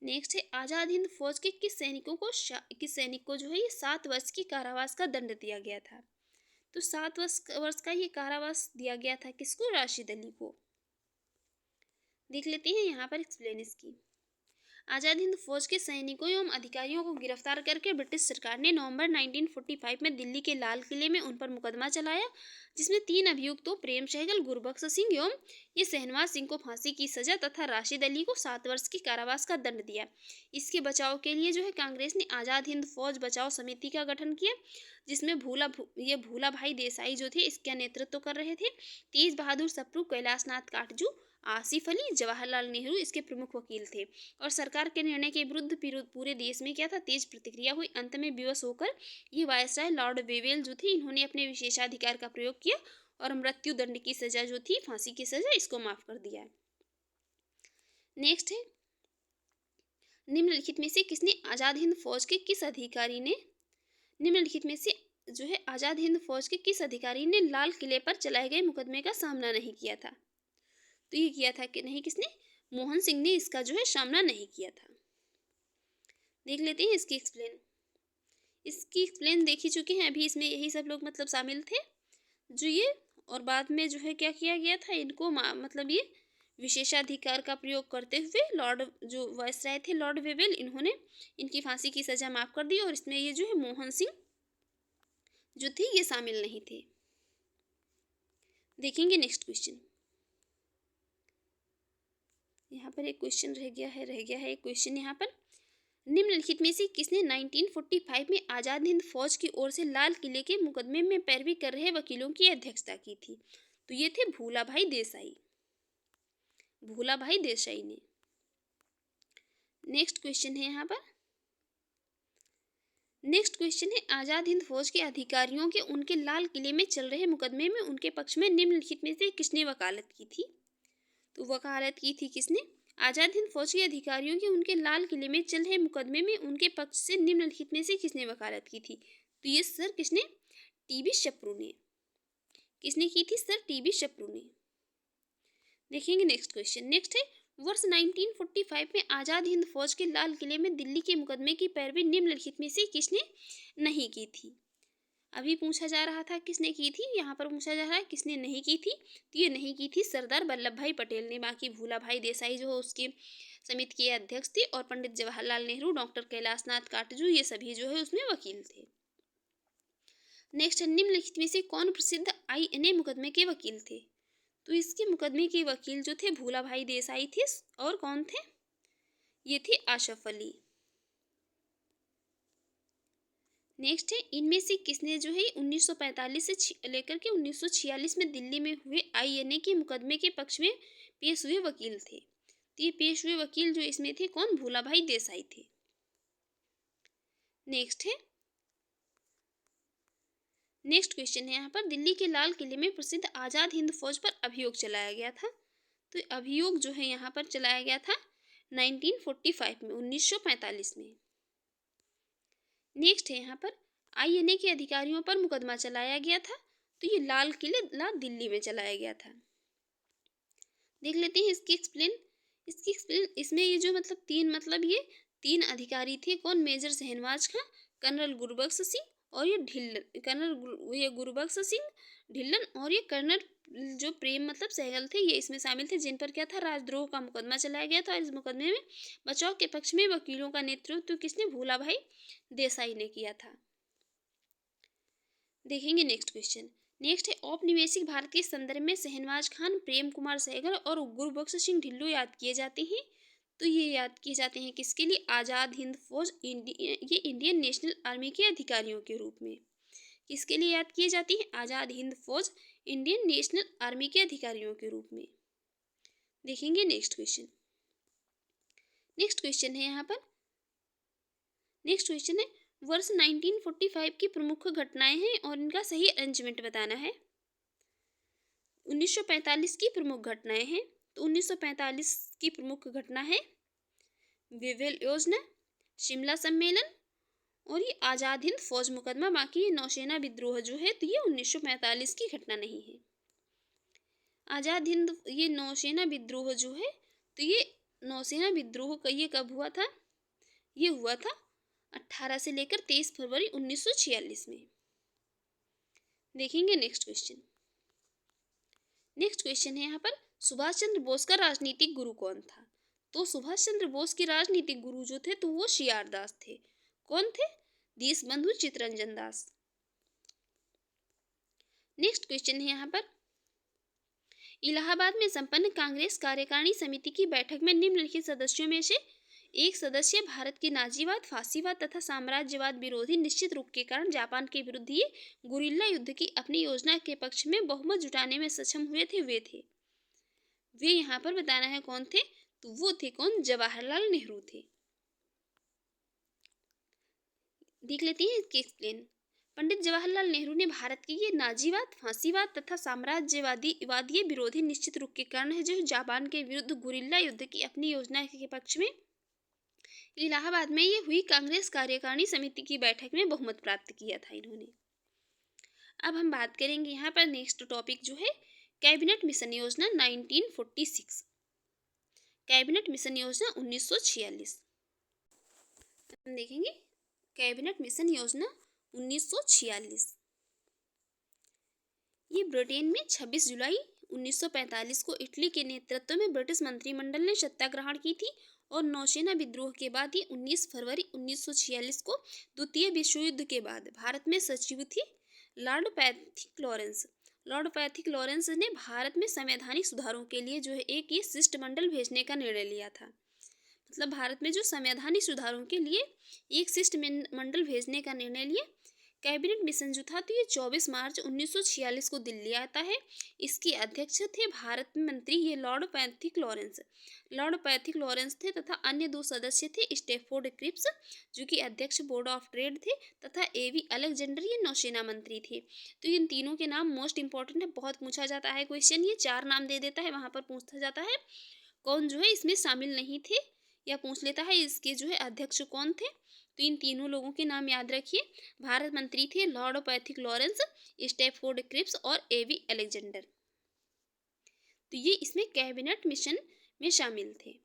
नेक्स्ट है, आज़ाद हिंद फौज के किस सैनिक को जो है ये 7 वर्ष की कारावास का दंड दिया गया था। तो 7 वर्ष का ये कारावास दिया गया था किसको? राशिद अली को। देख लेते हैं यहाँ पर एक्सप्लेन इसकी। आज़ाद हिंद फौज के सैनिकों एवं अधिकारियों को गिरफ्तार करके ब्रिटिश सरकार ने नवंबर 1945 में दिल्ली के लाल किले में उन पर मुकदमा चलाया, जिसमें 3 अभियुक्तों प्रेम सहगल, गुरबख्श सिंह एवं ये शहनवाज सिंह को फांसी की सजा तथा राशिद अली को 7 वर्ष की कारावास का दंड दिया। इसके बचाव के लिए जो है कांग्रेस ने आज़ाद हिंद फौज बचाव समिति का गठन किया, जिसमें भूला भाई देसाई जो थे इसका नेतृत्व कर रहे थे। तेज बहादुर सप्रू, कैलाश नाथ काटजू, आसिफ अली, जवाहरलाल नेहरू इसके प्रमुख वकील थे। और सरकार के निर्णय के विरुद्ध पूरे देश में क्या था? तेज प्रतिक्रिया हुई। अंत में विवश होकर ये वायसराय लॉर्ड वेवेल जो थे इन्होंने अपने विशेषाधिकार का प्रयोग किया और मृत्यु दंड की सजा जो थी, फांसी की सजा, इसको माफ कर दिया। नेक्स्ट है, निम्नलिखित में से किसने आज़ाद हिंद फौज के किस अधिकारी ने निम्नलिखित में से जो है आज़ाद हिंद फौज के किस अधिकारी ने लाल किले पर चलाए गए मुकदमे का सामना नहीं किया था? तो ये किया था कि नहीं, किसने? मोहन सिंह ने इसका जो है सामना नहीं किया था। देख लेते हैं इसकी एक्सप्लेन देख ही चुके हैं अभी। इसमें यही सब लोग मतलब शामिल थे जो ये, और बाद में जो है क्या किया गया था, इनको मतलब ये विशेषाधिकार का प्रयोग करते हुए लॉर्ड जो वायसराय थे लॉर्ड वेवेल, इन्होंने इनकी फांसी की सजा माफ कर दी और इसमें ये जो है मोहन सिंह जो थे ये शामिल नहीं थे। देखेंगे नेक्स्ट क्वेश्चन। यहाँ पर एक क्वेश्चन रह गया है एक क्वेश्चन यहाँ पर। निम्नलिखित में से किसने 1945 में आज़ाद हिंद फौज की ओर से लाल किले के मुकदमे में पैरवी कर रहे वकीलों की अध्यक्षता की थी? तो ये थे भूला भाई देसाई ने। नेक्स्ट क्वेश्चन है यहाँ पर। नेक्स्ट क्वेश्चन है, आज़ाद हिंद फौज के अधिकारियों के उनके लाल किले में चल रहे मुकदमे में उनके पक्ष में निम्नलिखित में से किसने वकालत की थी? तो वकालत की थी किसने? आज़ाद हिंद फौज के अधिकारियों के उनके लाल किले में चल रहे मुकदमे में उनके पक्ष से निम्नलिखित में से किसने वकालत की थी? तो ये सर किसने? टीबी शप्रू ने। किसने की थी? सर टीबी शप्रू ने। देखेंगे नेक्स्ट क्वेश्चन। नेक्स्ट है, वर्ष 1945 में आज़ाद हिंद फौज के लाल किले में दिल्ली के मुकदमे की पैरवी निम्नलिखित में से किसने नहीं की थी? अभी पूछा जा रहा था किसने की थी, यहाँ पर पूछा जा रहा है किसने नहीं की थी। तो ये नहीं की थी सरदार वल्लभ भाई पटेल ने। बाकी भूला भाई देसाई जो उसके समिति के अध्यक्ष थे और पंडित जवाहरलाल नेहरू, डॉक्टर कैलाश नाथ काटजू ये सभी जो है उसमें वकील थे। नेक्स्ट, निम्नलिखित में से कौन प्रसिद्ध INA मुकदमे के वकील थे? तो इसके मुकदमे के वकील जो थे भूला भाई देसाई थे और कौन थे? ये थे आशफ अली। नेक्स्ट है, इनमें से किसने जो है 1945 से लेकर के 1946 में दिल्ली में हुए INA के मुकदमे के पक्ष में पेश हुए वकील थे? तो ये पेश हुए वकील जो इसमें थे कौन? भूला भाई देसाई थे। नेक्स्ट क्वेश्चन है यहाँ पर, दिल्ली के लाल किले में प्रसिद्ध आज़ाद हिंद फौज पर अभियोग चलाया गया था। तो अभियोग जो है यहाँ पर चलाया गया था 1945 में, 1945 में। नेक्स्ट है यहाँ पर, INA के अधिकारियों पर मुकदमा चलाया गया था। तो ये लाल किला दिल्ली में चलाया गया था। देख लेते हैं इसकी एक्सप्लेन। इसमें ये जो मतलब ये 3 अधिकारी थे कौन? मेजर शहनवाज खां, कर्नल गुरबख्श सिंह और ये गुरबख्श सिंह ढिल्लन और ये कर्नल जो प्रेम सहगल थे, ये इसमें शामिल थे, जिन पर क्या था? राजद्रोह का मुकदमा चलाया गया था। और इस मुकदमे में बचाव के पक्ष में वकीलों का नेतृत्व किसने? भूला भाई देसाई ने किया था। देखेंगे नेक्स्ट क्वेश्चन। नेक्स्ट है, औपनिवेशिक भारत के संदर्भ में शहनवाज खान, प्रेम कुमार सहगल और गुरबख्श सिंह ढिल्लो याद किए जाते हैं। तो ये याद किए जाते हैं किसके लिए? आज़ाद हिंद फौज ये इंडियन नेशनल आर्मी के अधिकारियों के रूप में। किसके लिए याद किए जाती हैं? आज़ाद हिंद फौज इंडियन नेशनल आर्मी के अधिकारियों के रूप में। देखेंगे नेक्स्ट क्वेश्चन। नेक्स्ट क्वेश्चन है यहाँ पर। नेक्स्ट क्वेश्चन है, वर्ष 1945 की प्रमुख घटनाएं हैं और इनका सही अरेंजमेंट बताना है। 1945 की प्रमुख घटनाएं हैं। तो 1945 की प्रमुख घटना है वेवेल योजना, शिमला सम्मेलन और ये आज़ाद हिंद फौज मुकदमा, बाकी ये नौसेना विद्रोह जो है तो ये 1945 की घटना नहीं है। आज़ाद हिंद ये नौसेना विद्रोह जो है तो ये नौसेना विद्रोह का ये कब हुआ था? ये हुआ था 18 से लेकर 23 फरवरी 1946 में। देखेंगे नेक्स्ट क्वेश्चन। नेक्स्ट क्वेश्चन है यहाँ पर, सुभाष चंद्र बोस का राजनीतिक गुरु कौन था? तो सुभाष चंद्र बोस के राजनीतिक गुरु जो थे तो वो सी.आर. दास थे। कौन थे? देशबंधु चित्तरंजन दास। नेक्स्ट क्वेश्चन है यहाँ पर, इलाहाबाद में संपन्न कांग्रेस कार्यकारिणी समिति की बैठक में निम्नलिखित सदस्यों में से एक सदस्य भारत के नाजीवाद, फांसीवाद तथा साम्राज्यवाद विरोधी निश्चित रूप के कारण जापान के विरुद्ध ये गुरिल्ला युद्ध की अपनी योजना के पक्ष में बहुमत जुटाने में सक्षम हुए थे। वे यहाँ पर बताना है कौन थे? तो वो थे कौन? जवाहरलाल नेहरू थे। देख लेते हैं इसके एक्सप्लेन। पंडित जवाहरलाल नेहरू ने भारत के ये नाजीवाद, फांसीवाद तथा साम्राज्यवादी विरोधी निश्चित रूप के कारण है जो जापान के विरुद्ध गुरिल्ला युद्ध की अपनी योजना के पक्ष में इलाहाबाद में ये हुई कांग्रेस कार्यकारिणी समिति की बैठक में बहुमत प्राप्त किया था इन्होंने। अब हम बात करेंगे यहाँ पर नेक्स्ट टॉपिक जो है कैबिनेट मिशन योजना 1946। कैबिनेट मिशन योजना 1946 हम देखेंगे। कैबिनेट मिशन योजना 1946 ये ब्रिटेन में 26 जुलाई 1945 को इटली के नेतृत्व में ब्रिटिश मंत्रिमंडल ने सत्याग्रहण की थी और नौसेना विद्रोह के बाद ये 19 फरवरी 1946 को द्वितीय विश्व युद्ध के बाद भारत में सचिव थी Lord Pethick Lawrence. Lord Pethick Lawrence ने भारत में संवैधानिक सुधारों के लिए जो है एक ये शिष्टमंडल भेजने का निर्णय लिया था। मतलब भारत में जो संवैधानिक सुधारों के लिए एक शिष्टमंडल भेजने का निर्णय लिया। कैबिनेट मिशन जो था तो ये 24 मार्च 1946 को दिल्ली आता है। इसके अध्यक्ष थे भारत में मंत्री ये Lord Pethick Lawrence. Lord Pethick Lawrence थे तथा अन्य दो सदस्य थे स्टैफोर्ड क्रिप्स जो कि अध्यक्ष बोर्ड ऑफ ट्रेड थे तथा ए.वी. अलेक्जेंडर ये नौसेना मंत्री थे। तो इन तीनों के नाम मोस्ट इंपॉर्टेंट है, बहुत पूछा जाता है क्वेश्चन। ये 4 नाम दे देता है, वहाँ पर पूछा जाता है कौन जो है इसमें शामिल नहीं थे, या पूछ लेता है इसके जो है अध्यक्ष कौन थे। तो इन तीनों लोगों के नाम याद रखिए। भारत मंत्री थे Lord Pethick Lawrence, Stafford Cripps और ए.वी. अलेक्जेंडर। तो ये इसमें कैबिनेट मिशन में शामिल थे।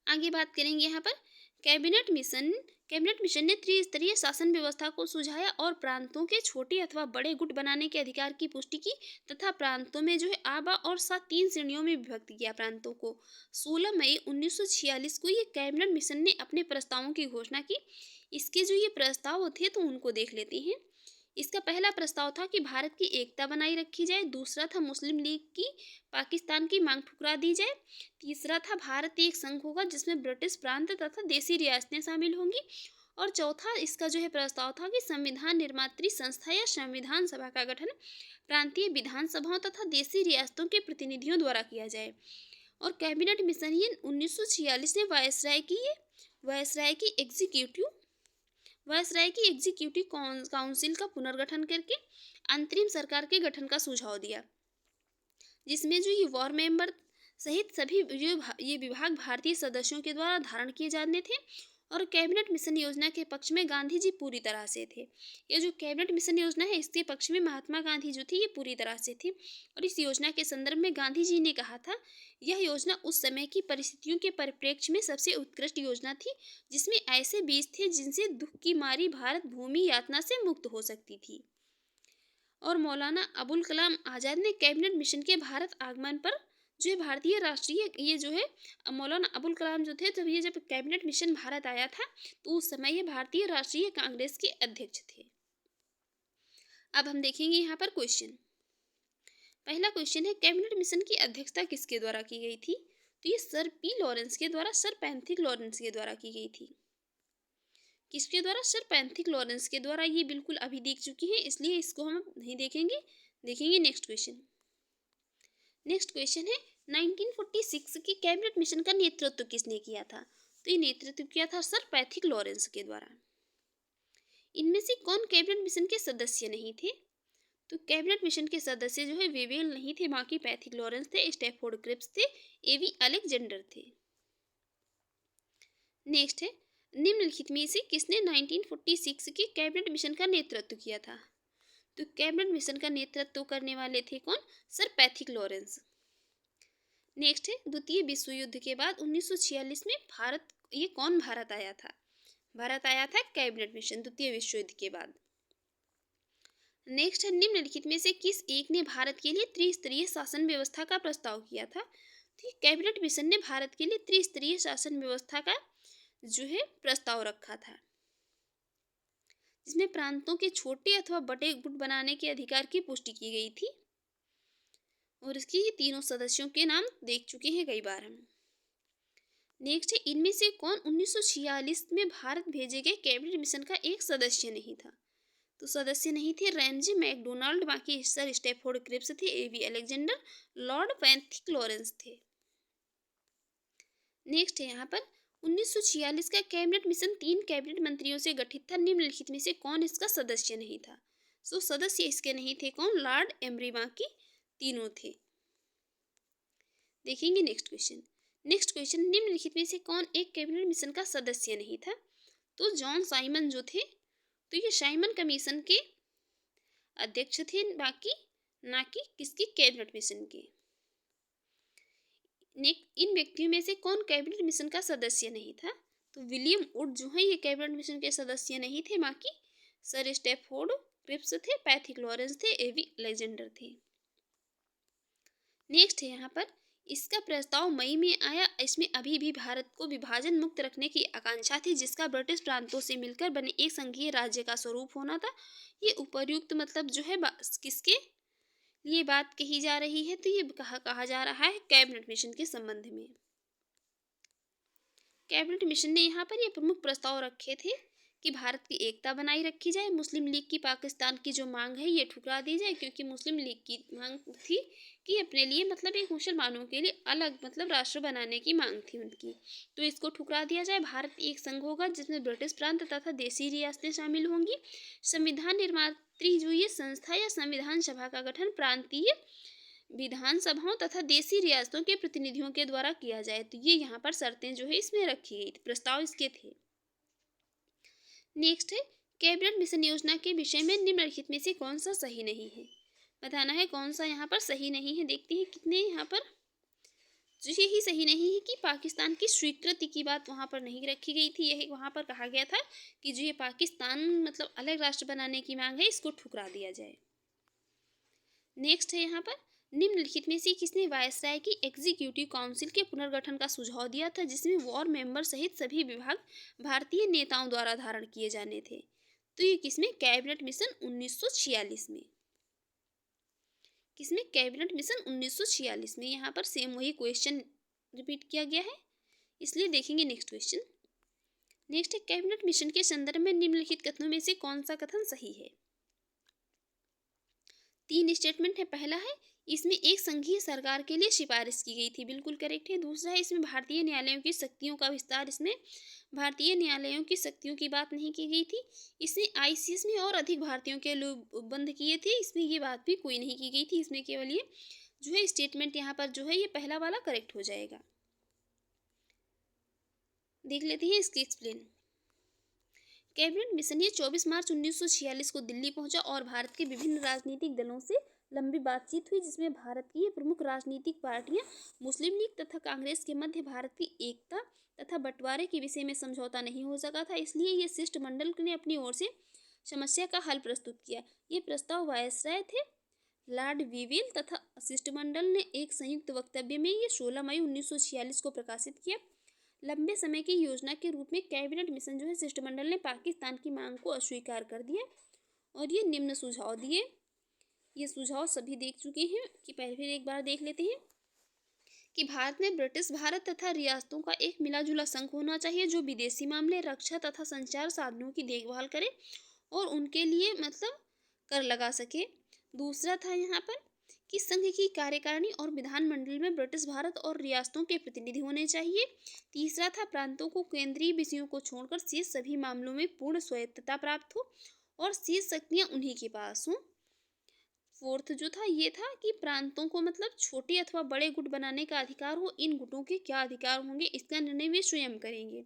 आगे बात करेंगे यहाँ पर कैबिनेट मिशन ने त्रिस्तरीय शासन व्यवस्था को सुझाया और प्रांतों के छोटे अथवा बड़े गुट बनाने के अधिकार की पुष्टि की तथा प्रांतों में जो है आबा और सा 3 श्रेणियों में विभक्त किया प्रांतों को। 16 मई 1946 को ये कैबिनेट मिशन ने अपने प्रस्तावों की घोषणा की। इसके जो ये प्रस्ताव थे तो उनको देख लेते हैं। इसका पहला प्रस्ताव था कि भारत की एकता बनाई रखी जाए। दूसरा था मुस्लिम लीग की पाकिस्तान की मांग ठुकरा दी जाए। तीसरा था भारत एक संघ होगा जिसमें ब्रिटिश प्रांत तथा देसी रियासतें शामिल होंगी। और चौथा इसका जो है प्रस्ताव था कि संविधान निर्मात्री संस्था या संविधान सभा का गठन प्रांतीय विधानसभाओं तथा देसी रियासतों के प्रतिनिधियों द्वारा किया जाए। और कैबिनेट मिशन ये 1946 में वायसराय की एग्जीक्यूटिव काउंसिल का पुनर्गठन करके अंतरिम सरकार के गठन का सुझाव दिया, जिसमें जो ये वॉर मेंबर सहित सभी ये विभाग भारतीय सदस्यों के द्वारा धारण किए जाने थे। और कैबिनेट मिशन योजना के पक्ष में गांधी जी पूरी तरह से थे। ये जो कैबिनेट मिशन योजना है इसके पक्ष में महात्मा गांधी जो थे ये पूरी तरह से थे। और इस योजना के संदर्भ में गांधी जी ने कहा था यह योजना उस समय की परिस्थितियों के परिप्रेक्ष्य में सबसे उत्कृष्ट योजना थी जिसमें ऐसे बीज थे जिनसे दुख की मारी भारत भूमि यातना से मुक्त हो सकती थी। और मौलाना अबुल कलाम आज़ाद ने कैबिनेट मिशन के भारत आगमन पर जो है भारतीय राष्ट्रीय ये जो है मौलाना अबुल कलाम जो थे जब ये जब कैबिनेट मिशन भारत आया था तो उस समय ये भारतीय राष्ट्रीय कांग्रेस के अध्यक्ष थे। अब हम देखेंगे यहाँ पर क्वेश्चन। पहला क्वेश्चन है कैबिनेट मिशन की अध्यक्षता किसके द्वारा की गई थी? तो ये सर पैथिक लॉरेंस के द्वारा की गई थी। किसके द्वारा? सर पैथिक लॉरेंस के द्वारा। ये बिल्कुल अभी देख चुकी हैं इसलिए इसको हम नहीं देखेंगे। देखेंगे नेक्स्ट क्वेश्चन है 1946 की कैबिनेट मिशन का नेतृत्व किसने किया था? तो ये नेतृत्व किया था सर पैथिक लॉरेंस के द्वारा। इनमें से कौन कैबिनेट मिशन के सदस्य नहीं थे? तो कैबिनेट मिशन के सदस्य जो है वेवेल नहीं थे, बाकी पैथिक लॉरेंस थे, स्टैफोर्ड क्रिप्स थे, ए.वी. अलेक्जेंडर थे। नेक्स्ट है निम्नलिखित में से किसने 1946 के कैबिनेट मिशन का नेतृत्व किया था? तो कैबिनेट मिशन का नेतृत्व करने वाले थे कौन? Sir Pethick Lawrence. नेक्स्ट है, द्वितीय विश्व युद्ध के बाद 1946 में भारत आया था? भारत आया था कैबिनेट मिशन द्वितीय विश्व युद्ध के बाद। नेक्स्ट है, निम्नलिखित में से किस एक ने भारत के लिए त्रिस्तरीय शासन व्यवस्था का प्रस्ताव किया था? तो कैबिनेट मिशन ने भारत के लिए त्रिस्तरीय शासन व्यवस्था का जो है प्रस्ताव रखा था, जिसमें प्रांतों के छोटे अथवा बड़े गुट बनाने के अधिकार की पुष्टि की गई थी। और इसकी तीनों सदस्यों के नाम देख चुके हैं कई बार हम। नेक्स्ट है, इनमें से कौन 1946 में भारत भेजे गए कैबिनेट मिशन का एक सदस्य नहीं था? तो सदस्य नहीं थे रैमजी मैकडोनाल्ड, बाकी सर स्टैफोर्ड क्रिप्स थे, एवी अलेक्जेंडर, लॉर्ड पैथिक लॉरेंस थे। नेक्स्ट है यहाँ पर 1946 का कैबिनेट मिशन 3 कैबिनेट मंत्रियों से गठित था। निम्नलिखित में से कौन इसका सदस्य नहीं था? सो सदस्य इसके नहीं थे कौन? लॉर्ड एम्ब्री, बाकी तीनों थे। देखेंगे नेक्स्ट क्वेश्चन, निम्नलिखित में से कौन एक कैबिनेट मिशन का सदस्य नहीं था? तो जॉन साइमन जो थे, तो ये साइमन कमीशन के अध्यक्ष थे, बाकी ना कि किसकी कैबिनेट मिशन के। इन व्यक्तियों में से कौन कैबिनेट मिशन का सदस्य नहीं था? तो विलियम वुड जो है ये कैबिनेट मिशन के सदस्य नहीं थे, बाकी सर स्टैफोर्ड क्रिप्स थे, पैथिक लॉरेंस थे, एवी अलेक्जेंडर थे। नेक्स्ट है यहाँ पर, इसका प्रस्ताव मई में आया। इसमें अभी भी भारत को विभाजन मुक्त रखने की आकांक्षा थी, जिसका ब्रिटिश प्रांतों से मिलकर बने एक संघीय राज्य का स्वरूप होना था। ये उपर्युक्त मतलब जो है किसके लिए बात कही जा रही है? तो ये कहा जा रहा है कैबिनेट मिशन के संबंध में। कैबिनेट मिशन ने यहाँ पर ये प्रमुख प्रस्ताव रखे थे कि भारत की एकता बनाई रखी जाए, मुस्लिम लीग की पाकिस्तान की जो मांग है ये ठुकरा दी जाए, क्योंकि मुस्लिम लीग की मांग थी कि अपने लिए मतलब एक मुसलमानों के लिए अलग मतलब राष्ट्र बनाने की मांग थी उनकी, तो इसको ठुकरा दिया जाए। भारत एक संघ होगा जिसमें ब्रिटिश प्रांत तथा देसी रियासतें शामिल होंगी। संविधान निर्मात्री जो ये संस्था या संविधान सभा का गठन प्रांतीय विधानसभाओं तथा देसी रियासतों के प्रतिनिधियों के द्वारा किया जाए। तो ये यहाँ पर शर्तें जो है इसमें रखी गई थी, प्रस्ताव इसके थे। नेक्स्ट है, कैबिनेट मिशन योजना के विषय में निम्नलिखित में से कौन सा सही नहीं है? बताना है कौन सा यहाँ पर सही नहीं है। देखते हैं कितने यहाँ पर जो यही सही नहीं है कि पाकिस्तान की स्वीकृति की बात वहाँ पर नहीं रखी गई थी। यही वहाँ पर कहा गया था कि जो ये पाकिस्तान मतलब अलग राष्ट्र बनाने की मांग है इसको ठुकरा दिया जाए। नेक्स्ट है यहाँ पर, निम्नलिखित में से किसने वायसराय की एग्जीक्यूटिव काउंसिल के पुनर्गठन का सुझाव दिया था, जिसमें वॉर मेंबर सहित सभी विभाग भारतीय नेताओं द्वारा धारण किए जाने थे? तो ये किसमें? कैबिनेट मिशन 1946 में। किसमें? कैबिनेट मिशन 1946 में। यहाँ पर सेम वही क्वेश्चन रिपीट किया गया है, इसलिए देखेंगे नेक्स्ट क्वेश्चन। नेक्स्ट है, कैबिनेट मिशन के संदर्भ में निम्नलिखित कथनों में से कौन सा कथन सही है? 3 स्टेटमेंट है। पहला है, इसमें एक संघीय सरकार के लिए सिफारिश की गई थी, बिल्कुल करेक्ट है। दूसरा है, इसमें भारतीय न्यायालयों की शक्तियों का विस्तार, इसमें भारतीय न्यायालयों की शक्तियों की बात नहीं की गई थी। इसमें आईसीएस में और अधिक भारतीयों के लोग बंद किए थे, इसमें ये बात भी कोई नहीं की गई थी। इसमें केवल ये जो है स्टेटमेंट यहाँ पर जो है ये पहला वाला करेक्ट हो जाएगा। देख लेते हैं इसकी एक्सप्लेन। कैबिनेट मिशन ये 24 मार्च 1946 को दिल्ली पहुंचा और भारत के विभिन्न राजनीतिक दलों से लंबी बातचीत हुई, जिसमें भारत की प्रमुख राजनीतिक पार्टियां मुस्लिम लीग तथा कांग्रेस के मध्य भारत की एकता तथा बंटवारे के विषय में समझौता नहीं हो सका था। इसलिए ये शिष्टमंडल ने अपनी ओर से समस्या का हल प्रस्तुत किया। ये प्रस्ताव वायसराय थे लॉर्ड वीवेल तथा शिष्टमंडल ने एक संयुक्त वक्तव्य में ये 16 मई 1946 को प्रकाशित किया। लंबे समय की योजना के रूप में कैबिनेट मिशन जो है शिष्टमंडल ने पाकिस्तान की मांग को अस्वीकार कर दिया और ये निम्न सुझाव दिए। ये सुझाव सभी देख चुके हैं कि पहले फिर एक बार देख लेते हैं कि भारत में ब्रिटिश भारत तथा रियासतों का एक मिला जुला संघ होना चाहिए, जो विदेशी मामले, रक्षा तथा संचार साधनों की देखभाल करे और उनके लिए मतलब कर लगा सके। दूसरा था यहाँ पर कि संघ की कार्यकारिणी और विधानमंडल में ब्रिटिश भारत और रियासतों के प्रतिनिधि होने चाहिए। तीसरा था प्रांतों को केंद्रीय विषयों को छोड़कर शेष सभी मामलों में पूर्ण स्वायत्तता प्राप्त हो और शेष शक्तियाँ उन्हीं के पास हों। फोर्थ जो था ये था कि प्रांतों को मतलब छोटे अथवा बड़े गुट बनाने का अधिकार हो। इन गुटों के क्या अधिकार होंगे इसका निर्णय वे स्वयं करेंगे।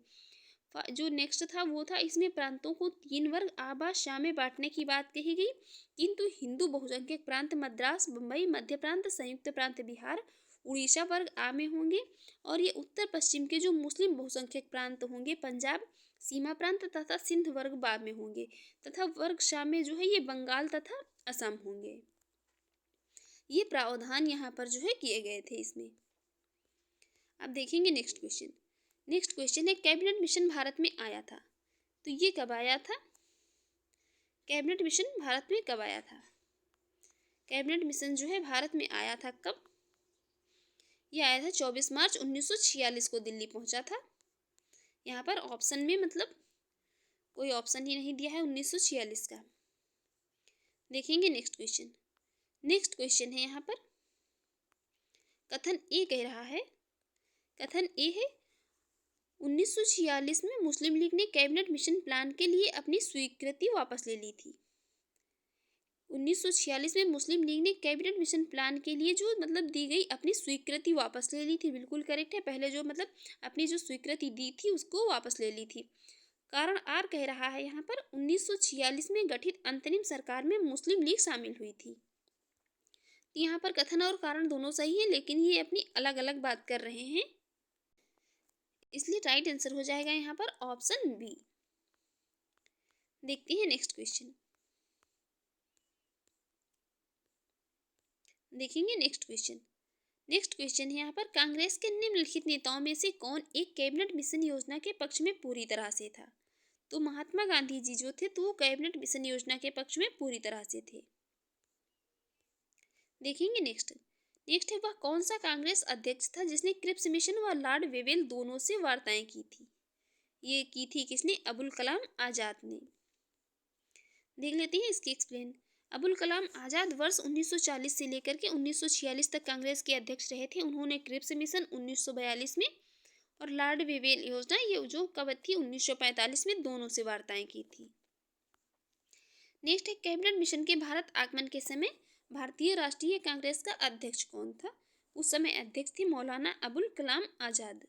जो नेक्स्ट था वो था, इसमें प्रांतों को 3 वर्ग आबा शाह में बांटने की बात कही गई, किंतु हिंदू बहुसंख्यक प्रांत मद्रास, बम्बई, मध्य प्रांत, संयुक्त प्रांत बिहार, उड़ीसा वर्ग आ में होंगे, और ये उत्तर पश्चिम के जो मुस्लिम बहुसंख्यक प्रांत होंगे, पंजाब, सीमा प्रांत तथा सिंध वर्ग बा में होंगे, तथा वर्ग शाह में जो है ये बंगाल तथा असम होंगे। ये प्रावधान यहाँ पर जो है किए गए थे इसमें। अब देखेंगे नेक्स्ट क्वेश्चन। नेक्स्ट क्वेश्चन है, कैबिनेट मिशन भारत में आया था, तो ये कब आया था? कैबिनेट मिशन भारत में कब आया था? कैबिनेट मिशन जो है भारत में आया था कब? ये आया था 24 मार्च 1946 को दिल्ली पहुंचा था। यहाँ पर ऑप्शन में मतलब कोई ऑप्शन ही नहीं दिया है 1946 का। देखेंगे नेक्स्ट क्वेश्चन। नेक्स्ट क्वेश्चन है यहाँ पर, कथन ए कह रहा है, कथन ए है 1946 में मुस्लिम लीग ने कैबिनेट मिशन प्लान के लिए अपनी स्वीकृति वापस ले ली थी। 1946 में मुस्लिम लीग ने कैबिनेट मिशन प्लान के लिए जो मतलब दी गई अपनी स्वीकृति वापस ले ली थी। बिल्कुल करेक्ट है, पहले जो मतलब अपनी जो स्वीकृति दी थी उसको वापस ले ली थी। कारण आर कह रहा है यहाँ पर 1946 में गठित अंतरिम सरकार में मुस्लिम लीग शामिल हुई थी। यहाँ पर कथन और कारण दोनों सही है, लेकिन ये अपनी अलग अलग बात कर रहे हैं, इसलिए राइट आंसर हो जाएगा यहाँ पर ऑप्शन बी। देखते हैं नेक्स्ट क्वेश्चन। देखेंगे नेक्स्ट क्वेश्चन। नेक्स्ट क्वेश्चन है यहाँ पर, कांग्रेस के निम्नलिखित नेताओं में से कौन एक कैबिनेट मिशन योजना के पक्ष में पूरी तरह से था? तो महात्मा गांधी जी जो थे तो वो कैबिनेट मिशन योजना के पक्ष में पूरी तरह से थे। देखेंगे नेक्स्ट। नेक्स्ट है, वह कौन सा कांग्रेस अध्यक्ष था जिसने क्रिप्स मिशन व लॉर्ड वेवेल दोनों से वार्ताएं की थी? ये की थी किसने? अबुल कलाम आजाद ने। देख लेते हैं इसकी एक्सप्लेन। अबुल कलाम आजाद वर्ष 1940 से लेकर के 1946 तक कांग्रेस के अध्यक्ष रहे थे। उन्होंने क्रिप्स मिशन 1942 में और लॉर्ड वेवेल योजना ये जो कब थी 1945 में, दोनों से वार्ताएं की थी। नेक्स्ट है, कैबिनेट मिशन के भारत आगमन के समय भारतीय राष्ट्रीय कांग्रेस का अध्यक्ष कौन था? उस समय अध्यक्ष थे मौलाना अबुल कलाम आजाद।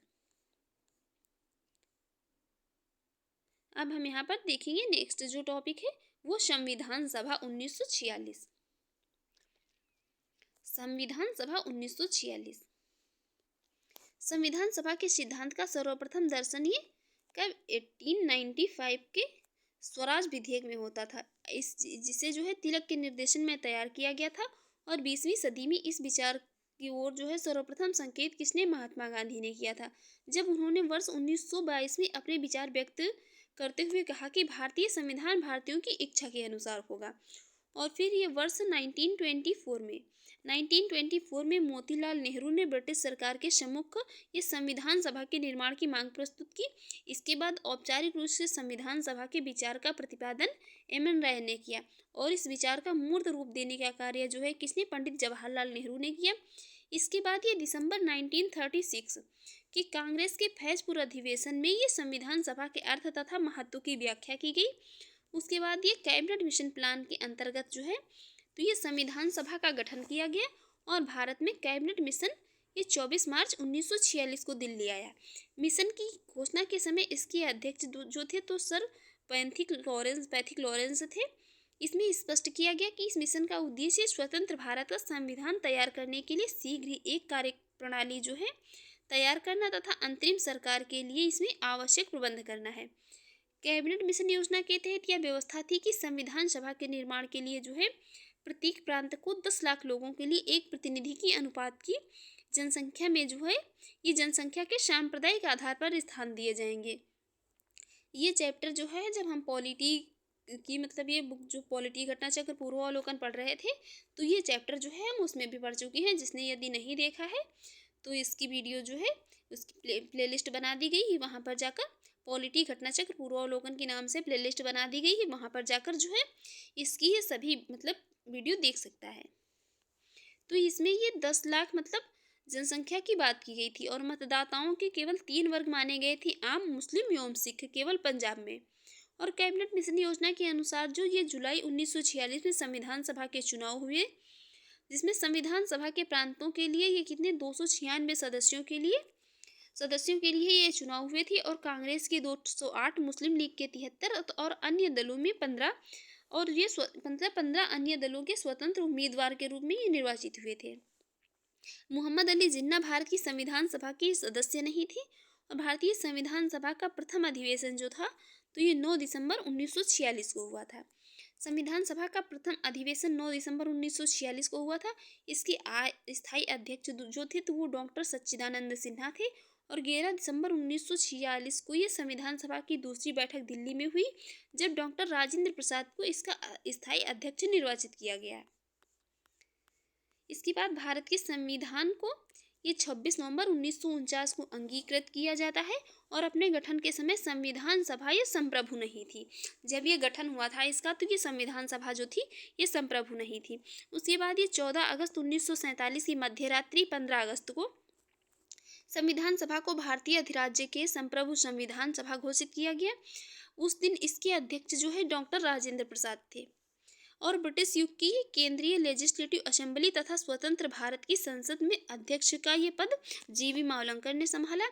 अब हम यहाँ पर देखेंगे नेक्स्ट जो टॉपिक है वो संविधान सभा 1946। संविधान सभा 1946। संविधान सभा के सिद्धांत का सर्वप्रथम दर्शन ये कब 1895 के स्वराज विधेयक में होता था, इस जिसे जो है तिलक के निर्देशन में तैयार किया गया था। और 20वीं सदी में इस विचार की ओर जो है सर्वप्रथम संकेत किसने? महात्मा गांधी ने किया था, जब उन्होंने वर्ष 1922 में अपने विचार व्यक्त करते हुए कहा कि भारतीय संविधान भारतीयों की इच्छा के अनुसार होगा। और फिर ये वर्ष 1924 में मोतीलाल नेहरू ने ब्रिटिश सरकार के सम्मुख ये संविधान सभा के निर्माण की मांग प्रस्तुत की। इसके बाद औपचारिक रूप से संविधान सभा के विचार का प्रतिपादन एम.एन. राय ने किया, और इस विचार का मूर्त रूप देने का कार्य जो है किसने? पंडित जवाहरलाल नेहरू ने किया। इसके बाद ये दिसंबर 1936 कि कांग्रेस के फैजपुर अधिवेशन में ये संविधान सभा के अर्थ तथा महत्व की व्याख्या की गई। उसके बाद ये कैबिनेट मिशन प्लान के अंतर्गत जो है तो ये संविधान सभा का गठन किया गया, और भारत में कैबिनेट मिशन ये 24 मार्च 1946 को दिल्ली आया। मिशन की घोषणा के समय इसके अध्यक्ष जो थे तो सर पैथिक लॉरेंस थे। इसमें स्पष्ट किया गया कि इस मिशन का उद्देश्य स्वतंत्र भारत का संविधान तैयार करने के लिए शीघ्र ही एक कार्य प्रणाली जो है तैयार करना तथा अंतरिम सरकार के लिए इसमें आवश्यक प्रबंध करना है। कैबिनेट मिशन योजना के तहत यह व्यवस्था थी कि संविधान सभा के निर्माण के लिए जो है प्रत्येक प्रांत को 10 लाख लोगों के लिए एक प्रतिनिधि की अनुपात की जनसंख्या में जो है ये जनसंख्या के सांप्रदायिक आधार पर स्थान दिए जाएंगे। ये चैप्टर जो है जब हम पॉलिटी की मतलब ये बुक जो पॉलिटी घटना चक्र पूर्वावलोकन पढ़ रहे थे तो ये चैप्टर जो है हम उसमें भी पढ़ चुके हैं। जिसने यदि नहीं देखा है तो इसकी वीडियो जो है उसकी प्लेलिस्ट बना दी गई है, वहाँ पर जाकर पॉलिटी घटना चक्र पूर्वावलोकन के नाम से प्लेलिस्ट बना दी गई है, वहाँ पर जाकर जो है इसकी ये सभी मतलब वीडियो देख सकता है। तो इसमें ये 10 लाख मतलब जनसंख्या की बात की गई थी, और मतदाताओं के केवल 3 वर्ग माने गए थे, आम, मुस्लिम एवं सिख, केवल पंजाब में। और कैबिनेट मिशन योजना के अनुसार जो ये जुलाई 1946 में संविधान सभा के चुनाव हुए, जिसमें संविधान सभा के प्रांतों के लिए ये कितने 296 सदस्यों के लिए सदस्यों के लिए ये चुनाव हुए थे और कांग्रेस के 208, मुस्लिम लीग के 73 और अन्य दलों में 15 और ये 15 अन्य दलों के स्वतंत्र उम्मीदवार के रूप में ये निर्वाचित हुए थे। मोहम्मद अली जिन्ना भारत की संविधान सभा के सदस्य नहीं थे और भारतीय संविधान सभा का प्रथम अधिवेशन जो था तो ये 9 दिसंबर 1946 को हुआ था। संविधान सभा का प्रथम अधिवेशन 9 दिसंबर 1946 को हुआ था। इसके स्थायी अध्यक्ष जो थे तो वो डॉक्टर सच्चिदानंद सिन्हा थे और 11 दिसंबर 1946 को ये संविधान सभा की दूसरी बैठक दिल्ली में हुई, जब डॉक्टर राजेंद्र प्रसाद को इसका स्थायी अध्यक्ष निर्वाचित किया गया। इसके बाद भारत के संविधान को ये 26 नवंबर 1949 को अंगीकृत किया जाता है और अपने गठन के समय संविधान सभा ये संप्रभु नहीं थी। जब ये गठन हुआ था इसका तो ये संविधान सभा जो थी ये संप्रभु नहीं थी। उसके बाद ये 14 अगस्त 1947 की मध्यरात्रि 15 अगस्त को संविधान सभा को भारतीय अधिराज्य के संप्रभु संविधान सभा घोषित किया गया। उस दिन इसके अध्यक्ष जो है डॉक्टर राजेंद्र प्रसाद थे और ब्रिटिश युग की केंद्रीय लेजिस्लेटिव असेंबली तथा स्वतंत्र भारत की संसद में अध्यक्ष का ये पद जीवी मावलंकर ने संभाला।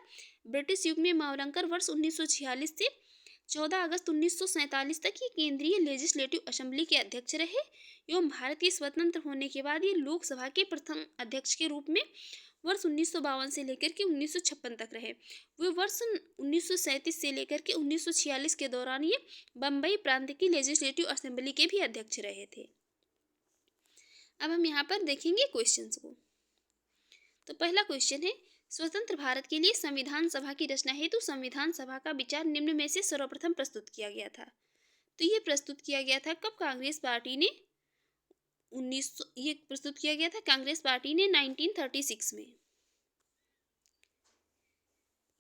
ब्रिटिश युग में मावलंकर वर्ष 1946 से 14 अगस्त 1947 तक ही केंद्रीय लेजिस्लेटिव असेंबली के अध्यक्ष रहे एवं भारत के स्वतंत्र होने के बाद ये लोकसभा के प्रथम अध्यक्ष के रूप में वर्ष 1952 से लेकर के 1956 तक रहे। वे वर्ष 1937 से लेकर के 1946 के दौरान ये बम्बई प्रांत की लेजिस्लेटिव असेंबली के भी अध्यक्ष रहे थे। अब हम यहाँ पर देखेंगे क्वेश्चंस को। तो पहला क्वेश्चन है, स्वतंत्र भारत के लिए संविधान सभा की रचना हेतु संविधान सभा का विचार निम्न में से सर्वप्रथम प्रस्तुत किया गया था। तो ये प्रस्तुत किया गया था कब? कांग्रेस पार्टी ने 1936 में।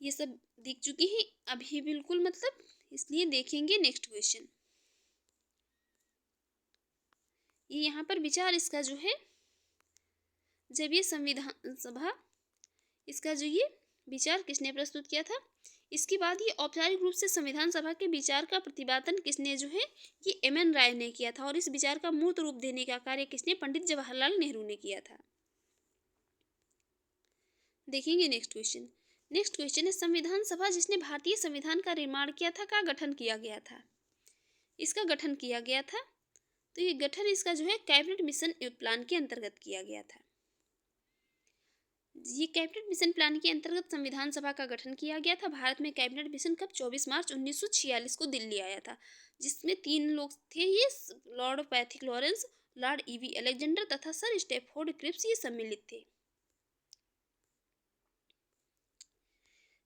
ये सब दिख चुकी है अभी बिल्कुल, मतलब इसलिए देखेंगे नेक्स्ट क्वेश्चन। ये यहाँ पर विचार इसका जो है, जब ये संविधान सभा इसका जो ये विचार किसने प्रस्तुत किया था, इसके बाद ये औपचारिक रूप से संविधान सभा के विचार का प्रतिपादन किसने जो है ये एम.एन. राय ने किया था और इस विचार का मूर्त रूप देने का कार्य किसने? पंडित जवाहरलाल नेहरू ने किया था। देखेंगे नेक्स्ट क्वेश्चन। नेक्स्ट क्वेश्चन है, संविधान सभा जिसने भारतीय संविधान का निर्माण किया था का गठन किया गया था? इसका गठन किया गया था तो ये गठन इसका जो है कैबिनेट मिशन प्लान के अंतर्गत किया गया था। ये कैबिनेट मिशन प्लान के अंतर्गत संविधान सभा का गठन किया गया था। भारत में कैबिनेट मिशन कब? 24 मार्च 1946 को दिल्ली आया था, जिसमें 3 लोग थे, ये Lord Pethick Lawrence, Lord E.V. Alexander तथा सर स्टैफोर्ड क्रिप्स ये सम्मिलित थे।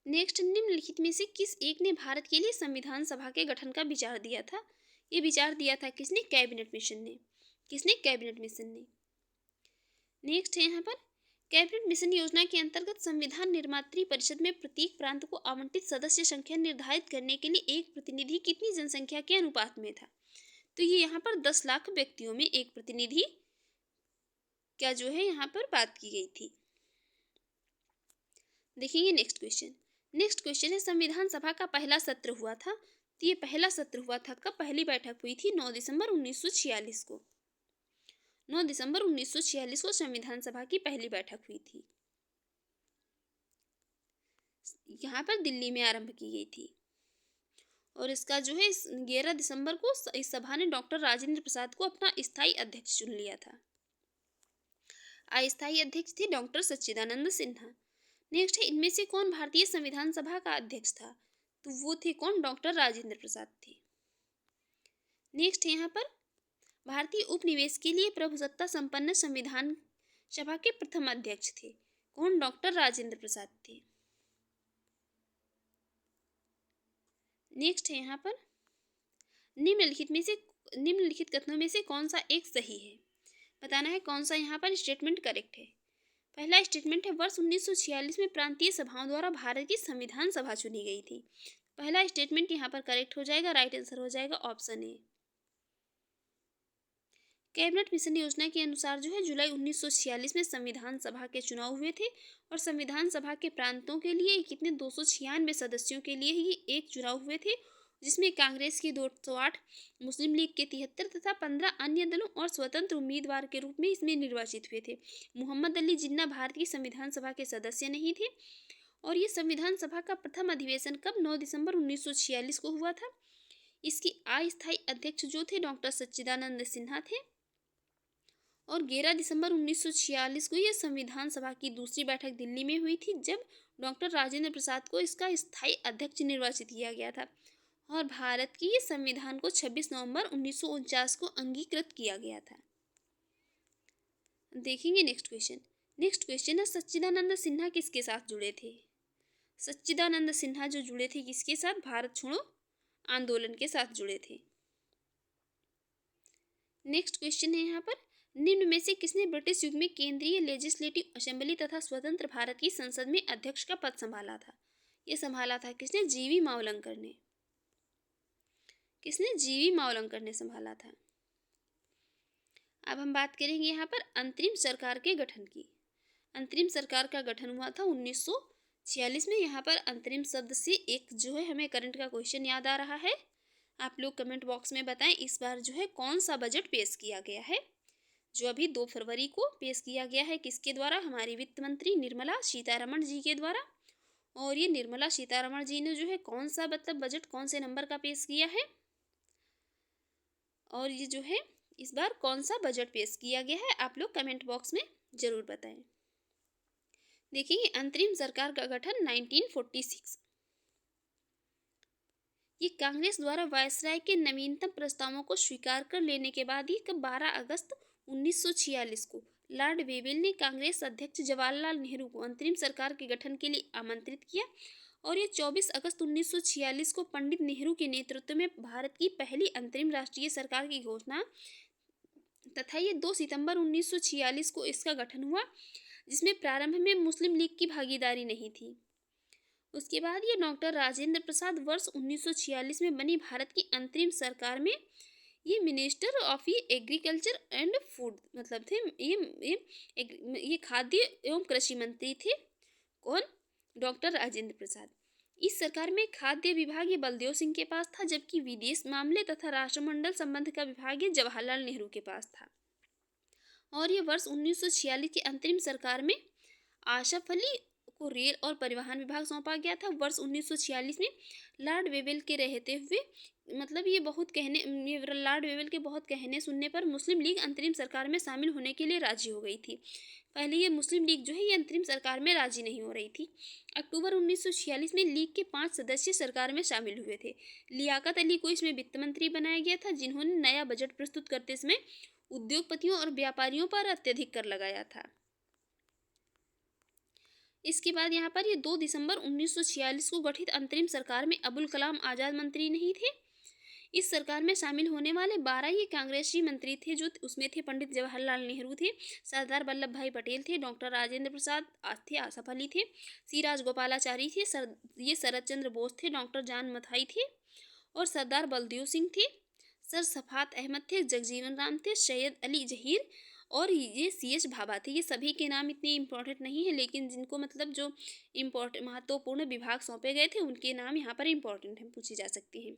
नेक्स्ट, निम्नलिखित में से किस एक ने भारत के लिए संविधान सभा के गठन का विचार दिया था? ये विचार दिया था किसने? कैबिनेट मिशन ने। किसने? कैबिनेट मिशन ने। नेक्स्ट है यहाँ पर, कैबिनेट मिशन योजना के अंतर्गत संविधान निर्मात्री परिषद में प्रत्येक प्रांत को आवंटित सदस्य संख्या निर्धारित करने के लिए एक प्रतिनिधि कितनी जनसंख्या के अनुपात में था? तो ये यहाँ पर 10 लाख व्यक्तियों में एक प्रतिनिधि क्या जो है यहाँ पर बात की गई थी। देखेंगे नेक्स्ट क्वेश्चन। नेक्स्ट क्वेश्चन है, संविधान सभा का पहला सत्र हुआ था तो ये पहला सत्र हुआ था कब? पहली बैठक हुई थी 9 दिसंबर 1946 को। 9 दिसंबर 1946 को संविधान सभा की पहली बैठक हुई थी। यहाँ पर दिल्ली में आरंभ की गई थी और इसका जो है 11 दिसंबर को इस सभा ने डॉक्टर राजेंद्र प्रसाद को अपना स्थायी अध्यक्ष चुन लिया था। अस्थायी अध्यक्ष थे डॉक्टर सच्चिदानंद सिन्हा। नेक्स्ट है, इनमें से कौन भारतीय संविधान सभा का अध्यक्ष था? तो वो थे कौन? डॉक्टर राजेंद्र प्रसाद थे। नेक्स्ट है यहाँ पर, भारतीय उपनिवेश के लिए प्रभुसत्ता संपन्न संविधान सभा के प्रथम अध्यक्ष थे कौन? डॉक्टर राजेंद्र प्रसाद थे। नेक्स्ट है यहाँ पर, निम्नलिखित कथनों में से कौन सा एक सही है? बताना है कौन सा यहाँ पर स्टेटमेंट करेक्ट है। पहला स्टेटमेंट है, वर्ष 1946 में प्रांतीय सभाओं द्वारा भारत की संविधान सभा चुनी गई थी। पहला स्टेटमेंट यहाँ पर करेक्ट हो जाएगा, राइट आंसर हो जाएगा ऑप्शन ए। कैबिनेट मिशन योजना के अनुसार जो है जुलाई 1946 में संविधान सभा के चुनाव हुए थे और संविधान सभा के प्रांतों के लिए कितने 296 सदस्यों के लिए ही एक चुनाव हुए थे, जिसमें कांग्रेस के 208, मुस्लिम लीग के 73 तथा 15 अन्य दलों और स्वतंत्र उम्मीदवार के रूप में इसमें निर्वाचित हुए थे। मोहम्मद अली जिन्ना भारत की संविधान सभा के सदस्य नहीं थे और ये संविधान सभा का प्रथम अधिवेशन कब 9 दिसंबर 1946 को हुआ था। इसकी अस्थायी अध्यक्ष जो थे डॉक्टर सच्चिदानंद सिन्हा थे। और 11 दिसंबर 1946 को यह संविधान सभा की दूसरी बैठक दिल्ली में हुई थी, जब डॉक्टर राजेंद्र प्रसाद को इसका स्थायी अध्यक्ष निर्वाचित किया गया था। और भारत की संविधान को 26 नवंबर 1949 को अंगीकृत किया गया था। देखेंगे नेक्स्ट क्वेश्चन। नेक्स्ट क्वेश्चन है, सच्चिदानंद सिन्हा किसके साथ जुड़े थे। सच्चिदानंद सिन्हा जो जुड़े थे किसके साथ, भारत छोड़ो आंदोलन के साथ जुड़े थे। नेक्स्ट क्वेश्चन है यहाँ पर, निम्न में से किसने ब्रिटिश युग में केंद्रीय लेजिस्लेटिव असेंबली तथा स्वतंत्र भारत की संसद में अध्यक्ष का पद संभाला था। ये संभाला था किसने, जीवी मावलंकर ने। किसने, जीवी मावलंकर ने संभाला था। अब हम बात करेंगे यहाँ पर अंतरिम सरकार के गठन की। अंतरिम सरकार का गठन हुआ था 1946 में। यहाँ पर अंतरिम शब्द से एक जो है हमें करंट का क्वेश्चन याद आ रहा है। आप लोग कमेंट बॉक्स में बताएं इस बार जो है कौन सा बजट पेश किया गया है, जो अभी 2 फरवरी को पेश किया गया है। किसके द्वारा, हमारी वित्त मंत्री निर्मला सीतारमण जी के द्वारा। और ये निर्मला सीतारमण जी ने जो है कौन सा मतलब बजट कौन से नंबर का पेश किया है, और ये जो है इस बार कौन सा बजट पेश किया गया है, आप लोग कमेंट बॉक्स में जरूर बताएं। देखिए अंतरिम सरकार का गठन 1946। ये कांग्रेस द्वारा वायसराय के नवीनतम प्रस्तावों को स्वीकार कर लेने के बाद ही 12 अगस्त 1946 को लॉर्ड वेवेल ने कांग्रेस अध्यक्ष जवाहरलाल नेहरू को अंतरिम सरकार के गठन के लिए आमंत्रित किया। और ये 24 अगस्त 1946 को पंडित नेहरू के नेतृत्व में भारत की पहली अंतरिम राष्ट्रीय सरकार की घोषणा तथा ये 2 सितंबर 1946 को इसका गठन हुआ, जिसमें प्रारंभ में मुस्लिम लीग की भागीदारी नहीं थी। उसके बाद ये डॉक्टर राजेंद्र प्रसाद वर्ष 1946 में बनी भारत की अंतरिम सरकार में ये minister of agriculture and food मतलब थे। ये खाद्य एवं कृषि मंत्री थे। कौन, डॉक्टर राजेंद्र प्रसाद। इस सरकार में खाद्य विभाग ये बलदेव सिंह के पास था, जबकि विदेश मामले तथा राष्ट्रमंडल संबंध का विभाग ये जवाहरलाल नेहरू के पास था। और ये वर्ष 1946 की अंतरिम सरकार में आशफ अली को रेल और परिवहन विभाग सौंपा गया था। वर्ष 1946 में लॉर्ड वेवेल के रहते हुए मतलब ये लॉर्ड वेवेल के बहुत कहने सुनने पर मुस्लिम लीग अंतरिम सरकार में शामिल होने के लिए राजी हो गई थी। पहले ये मुस्लिम लीग जो है ये अंतरिम सरकार में राजी नहीं हो रही थी। अक्टूबर 1946 में लीग के 5 सदस्य सरकार में शामिल हुए थे। लियाकत अली को इसमें वित्त मंत्री बनाया गया था, जिन्होंने नया बजट प्रस्तुत करते समय उद्योगपतियों और व्यापारियों पर अत्यधिक कर लगाया था। इसके बाद यहाँ पर ये 2 दिसंबर 1946 को गठित अंतरिम सरकार में अबुल कलाम आज़ाद मंत्री नहीं थे। इस सरकार में शामिल होने वाले 12 ये कांग्रेसी मंत्री थे, जो उसमें थे पंडित जवाहरलाल नेहरू थे, सरदार वल्लभ भाई पटेल थे, डॉक्टर राजेंद्र प्रसाद थे, आसफ अली थे, सी राजगोपालाचारी थे, ये शरद चंद्र बोस थे, डॉक्टर जान मथाई थे और सरदार बलदेव सिंह थे, सर सफात अहमद थे, जगजीवन राम थे, सैयद अली जहीर और ये सी.एच. भाभा थे। ये सभी के नाम इतने इम्पोर्टेंट नहीं है, लेकिन जिनको मतलब जो महत्वपूर्ण विभाग सौंपे गए थे उनके नाम यहाँ पर इम्पोर्टेंट हैं, पूछी जा सकती हैं।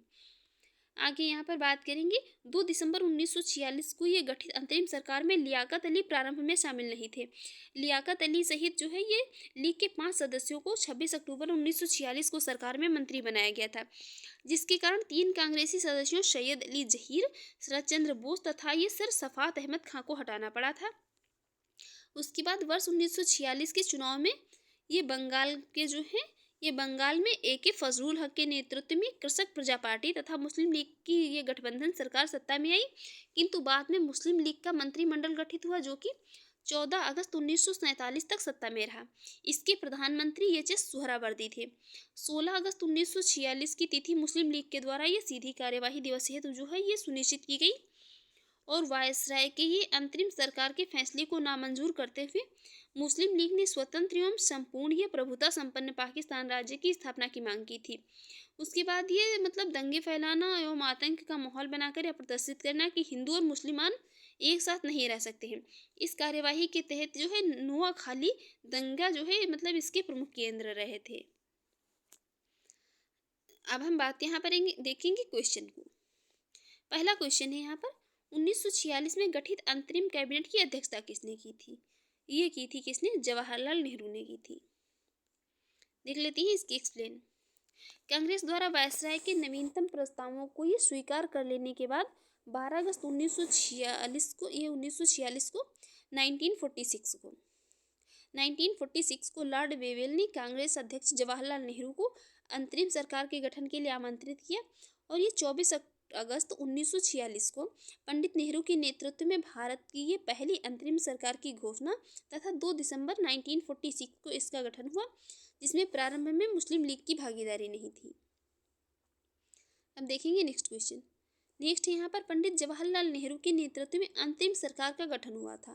आगे यहाँ पर बात करेंगे 2 दिसंबर 1946 को ये गठित अंतरिम सरकार में लियाकत अली प्रारंभ में शामिल नहीं थे। लियाकत अली सहित जो है ये लीग के 5 सदस्यों को 26 अक्टूबर 1946 को सरकार में मंत्री बनाया गया था, जिसके कारण 3 कांग्रेसी सदस्यों सैयद अली जहीर, शरद चंद्र बोस तथा ये सर सफात अहमद खां को हटाना पड़ा था। उसके बाद वर्ष 1946 के चुनाव में ये बंगाल में ए.के. फजलुल हक के नेतृत्व में कृषक प्रजा पार्टी तथा मुस्लिम लीग की ये गठबंधन सरकार सत्ता में आई, किंतु बाद में मुस्लिम लीग का मंत्रिमंडल गठित हुआ, जो कि 14 अगस्त 1947 तक सत्ता में रहा। इसके प्रधानमंत्री एच.एस. सुहरावर्दी थे। 16 अगस्त 1946 की तिथि मुस्लिम लीग के द्वारा ये सीधी कार्यवाही दिवस हेतु जो है ये सुनिश्चित की गई और वायसराय के ये अंतरिम सरकार के फैसले को नामंजूर करते हुए मुस्लिम लीग ने स्वतंत्र एवं संपूर्ण ये प्रभुता संपन्न पाकिस्तान राज्य की स्थापना की मांग की थी। उसके बाद ये मतलब दंगे फैलाना एवं आतंक का माहौल बनाकर यह प्रदर्शित करना कि हिंदू और मुसलमान एक साथ नहीं रह सकते हैं। इस कार्यवाही के तहत जो है नोआखाली दंगा जो है मतलब इसके प्रमुख केंद्र रहे थे। अब हम बात यहाँ पर देखेंगे क्वेश्चन को। पहला क्वेश्चन है यहाँ पर 1946 में गठित अंतरिम कैबिनेट की अध्यक्षता किसने की थी। ये की थी किसने, जवाहरलाल नेहरू ने की थी। देख लेते हैं इसकी एक्सप्लेन। कांग्रेस द्वारा वायसराय के नवीनतम प्रस्तावों को ये स्वीकार कर लेने के बाद 12 अगस्त 1946 को 1946 को लॉर्ड वेवेल ने कांग्रेस अध्यक्ष जवाहरलाल नेहरू को अंतरिम सरकार के गठन के लिए आमंत्रित किया और ये 24 अगस्त 1946 को पंडित नेहरू के नेतृत्व में भारत की ये पहली अंतरिम सरकार की घोषणा तथा 2 दिसंबर 1946 को इसका गठन हुआ, जिसमें प्रारंभ में मुस्लिम लीग की भागीदारी नहीं थी। अब देखेंगे नेक्स्ट क्वेश्चन। नेक्स्ट यहाँ पर पंडित जवाहरलाल नेहरू के नेतृत्व में अंतरिम सरकार का गठन हुआ था,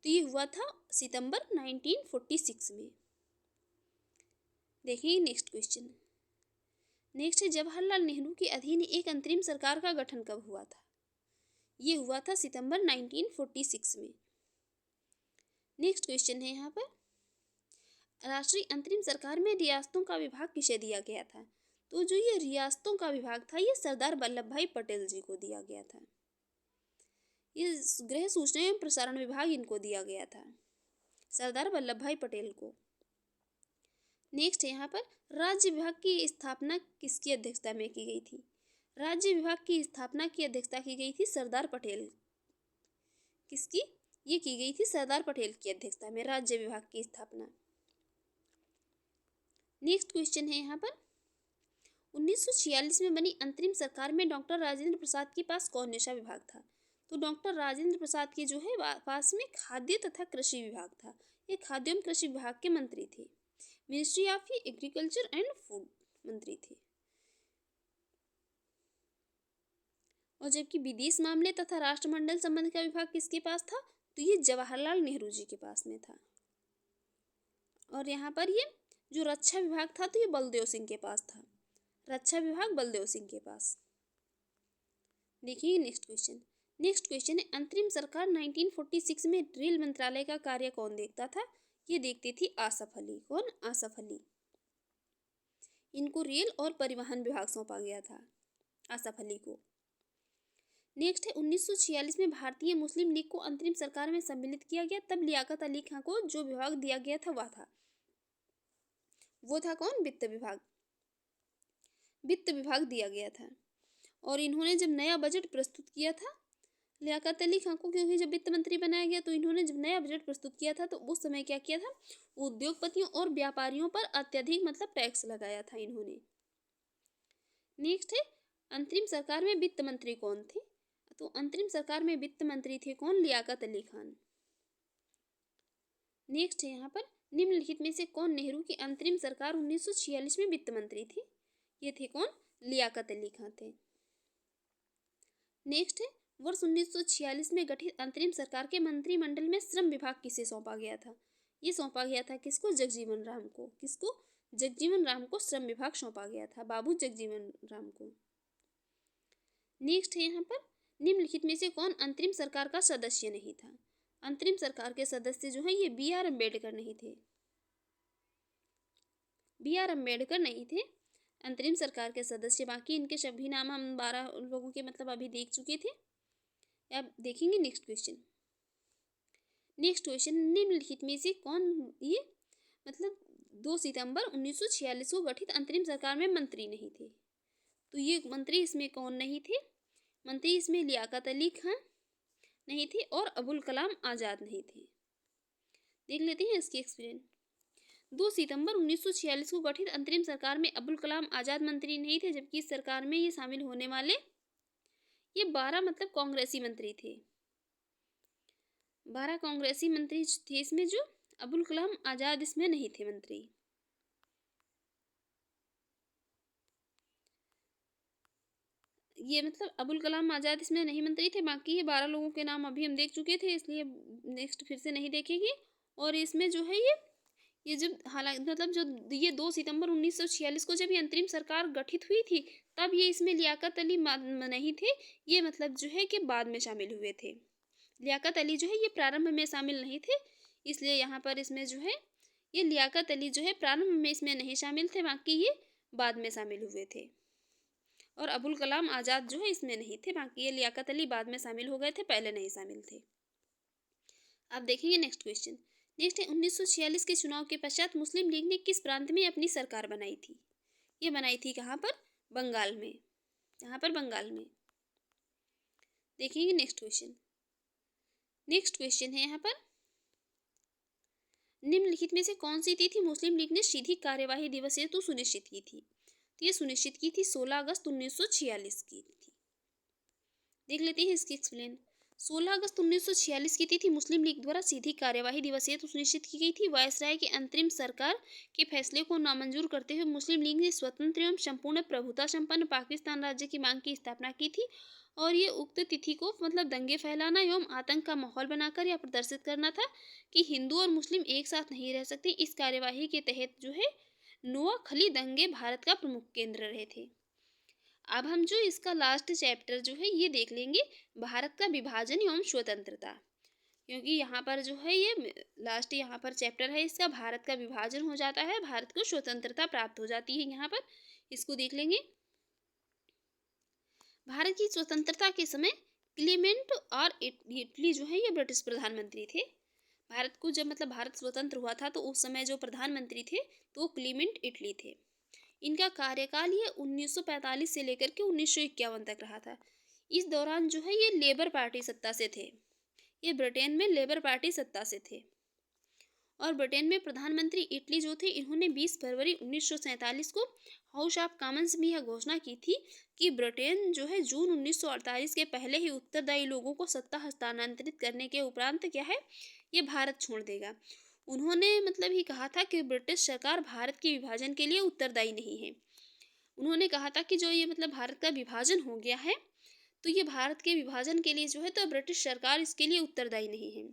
तो ये हुआ था सितंबर 1946 में। देखिए नेक्स्ट क्वेश्चन। नेक्स्ट है जवाहरलाल नेहरू के अधीन एक अंतरिम सरकार का गठन कब हुआ था? ये हुआ था सितंबर 1946 में। नेक्स्ट क्वेश्चन है यहाँ पर राष्ट्रीय अंतरिम सरकार में रियासतों का विभाग किसे दिया गया था? तो जो ये रियासतों का विभाग था ये सरदार वल्लभ भाई पटेल जी को दिया गया था। ये गृह सूचना एवं प्रसारण विभाग इनको दिया गया था, सरदार वल्लभ भाई पटेल को। नेक्स्ट है यहाँ पर राज्य विभाग की स्थापना किसकी अध्यक्षता में की गई थी? राज्य विभाग की स्थापना की अध्यक्षता की गई थी सरदार पटेल। किसकी? ये की गई थी सरदार पटेल की अध्यक्षता में राज्य विभाग की स्थापना। नेक्स्ट क्वेश्चन है यहाँ पर 1946 में बनी अंतरिम सरकार में डॉक्टर राजेंद्र प्रसाद के पास कौन सा विभाग था? तो डॉक्टर राजेंद्र प्रसाद के जो है पास में खाद्य तथा कृषि विभाग था। ये खाद्य एवं कृषि विभाग के मंत्री थे, ministry of agriculture and food मंत्री थे। और जबकि विदेश मामले तथा राष्ट्रमंडल संबंध का विभाग किसके पास था? तो ये जवाहरलाल नेहरू जी के पास में था। और यहाँ पर ये जो रक्षा विभाग था तो ये बलदेव सिंह के पास था, रक्षा विभाग बलदेव सिंह के पास। देखिए नेक्स्ट क्वेश्चन। नेक्स्ट क्वेश्चन है अंतरिम सरकार 1946 में रेल मंत्रालय का कार्य कौन देखता था? ये देखती थी आसफ अली। कौन? आसफ अली। इनको रेल और परिवहन विभाग सौंपा गया था, आसफ अली को। नेक्स्ट है 1946 में भारतीय मुस्लिम लीग को अंतरिम सरकार में सम्मिलित किया गया, तब लियाकत अली खां को जो विभाग दिया गया था वो था कौन? वित्त विभाग। वित्त विभाग दिया गया था। और इन्होंने जब नया बजट प्रस्तुत किया था लियाकत अली खां को, क्योंकि जब वित्त मंत्री बनाया गया तो इन्होंने जब नया बजट प्रस्तुत किया था तो उस समय क्या किया था? उद्योगपतियों और व्यापारियों पर अत्यधिक मतलब टैक्स लगाया था इन्होंने। नेक्स्ट है अंतरिम सरकार में वित्त मंत्री कौन थे? तो अंतरिम सरकार में वित्त मंत्री थे कौन? लियाकत अली खान। नेक्स्ट है यहाँ पर निम्नलिखित में से कौन नेहरू की अंतरिम सरकार 1946 में वित्त मंत्री थे? ये थे कौन? लियाकत अली खान थे। नेक्स्ट है वर्ष 1946 में गठित अंतरिम सरकार के मंत्रिमंडल में श्रम विभाग किसे सौंपा गया था? ये सौंपा गया था किसको? जगजीवन राम को। किसको? जगजीवन राम को श्रम विभाग सौंपा गया था, बाबू जगजीवन राम को। नेक्स्ट है यहाँ पर निम्नलिखित में से कौन अंतरिम सरकार का सदस्य नहीं था? अंतरिम सरकार के सदस्य जो हैं ये B.R. अम्बेडकर नहीं थे। B.R. अम्बेडकर नहीं थे अंतरिम सरकार के सदस्य। बाकी इनके सभी नाम हम 12 लोगों के मतलब अभी देख चुके थे। अब देखेंगे नेक्स्ट क्वेश्चन। नेक्स्ट क्वेश्चन निम्नलिखित में से कौन ये मतलब 2 सितंबर 1946 को गठित अंतरिम सरकार में मंत्री नहीं थे? तो ये मंत्री इसमें कौन नहीं थे? मंत्री इसमें लियाकत अली खां नहीं थे और अबुल कलाम आज़ाद नहीं थे। देख लेते हैं इसकी एक्सप्लेन। 2 सितंबर 1946 को गठित अंतरिम सरकार में अबुल कलाम आज़ाद मंत्री नहीं थे, जबकि इस सरकार में ये शामिल होने वाले ये 12 मतलब कांग्रेसी मंत्री थे। 12 कांग्रेसी मंत्री थे इसमें, जो अबुल कलाम आज़ाद इसमें नहीं थे मंत्री। ये मतलब अबुल कलाम आज़ाद इसमें नहीं मंत्री थे। बाकी ये 12 लोगों के नाम अभी हम देख चुके थे, इसलिए नेक्स्ट फिर से नहीं देखेंगे। और इसमें जो है ये जब हालांकि मतलब जो ये 2 सितंबर 1946 को जब ये अंतरिम सरकार गठित हुई थी तब ये इसमें लियाकत अली नहीं थे, ये मतलब जो है कि बाद में शामिल हुए थे। लियाकत अली जो है ये प्रारंभ में शामिल नहीं थे, इसलिए यहाँ पर इसमें जो है ये लियाकत अली जो है प्रारंभ में इसमें नहीं शामिल थे, बाकी ये बाद में शामिल हुए थे। और अबुल कलाम आज़ाद जो है इसमें नहीं थे, बाकी ये लियाकत अली बाद में शामिल हो गए थे, पहले नहीं शामिल थे। अब देखेंगे नेक्स्ट क्वेश्चन। नेक्स्ट है 1946 के चुनाव के पश्चात मुस्लिम लीग ने किस प्रांत में अपनी सरकार बनाई थी? ये बनाई थी कहाँ पर? बंगाल में। यहाँ पर बंगाल में। देखेंगे नेक्स्ट क्वेश्चन। नेक्स्ट क्वेश्चन है यहाँ पर, निम्नलिखित में से कौन सी तिथि मुस्लिम लीग ने सीधी कार्यवाही दिवस हेतु सुनिश्चित की थी? तो ये सुनिश्चित की थी 16 अगस्त 1946 की थी। देख लेते हैं इसकी एक्सप्लेन। 16 अगस्त 1946 की तिथि मुस्लिम लीग द्वारा सीधी कार्यवाही दिवस हेतु सुनिश्चित की गई थी। वायसराय के अंतरिम सरकार के फैसले को नामंजूर करते हुए मुस्लिम लीग ने स्वतंत्र एवं संपूर्ण प्रभुता संपन्न पाकिस्तान राज्य की मांग की स्थापना की थी और ये उक्त तिथि को मतलब दंगे फैलाना एवं आतंक का माहौल बनाकर यह प्रदर्शित करना था कि हिंदू और मुस्लिम एक साथ नहीं रह सकते। इस कार्यवाही के तहत जो है नोआखली दंगे भारत का प्रमुख केंद्र रहे थे। अब हम जो इसका लास्ट चैप्टर जो है ये देख लेंगे, भारत का विभाजन एवं स्वतंत्रता, क्योंकि यहाँ पर जो है ये लास्ट यहाँ पर चैप्टर है इसका, भारत का विभाजन हो जाता है, भारत को स्वतंत्रता प्राप्त हो जाती है। यहाँ पर इसको देख लेंगे। भारत की स्वतंत्रता के समय क्लीमेंट और इटली जो है ये ब्रिटिश प्रधानमंत्री थे। भारत को जब मतलब भारत स्वतंत्र हुआ था तो उस समय जो प्रधानमंत्री थे तो वो क्लीमेंट इटली थे। इनका कार्यकाल ये 1945 से लेकर के 1951 तक रहा था। इस दौरान जो है ये लेबर पार्टी सत्ता से थे। ये ब्रिटेन में लेबर पार्टी सत्ता से थे और ब्रिटेन में प्रधानमंत्री इटली जो थे इन्होंने 20 फरवरी 1947 को हाउस ऑफ कॉमन्स में यह घोषणा की थी कि ब्रिटेन जो है जून 1948 के पहले ही उत्तरदायी लोगों को सत्ता हस्तांतरित करने के उपरांत क्या है ये भारत छोड़ देगा। उन्होंने मतलब ही कहा था कि ब्रिटिश सरकार भारत के विभाजन के लिए उत्तरदायी नहीं है। उन्होंने कहा था कि जो ये मतलब भारत का विभाजन हो गया है तो ये भारत के विभाजन के लिए जो है तो ब्रिटिश सरकार इसके लिए उत्तरदायी नहीं है।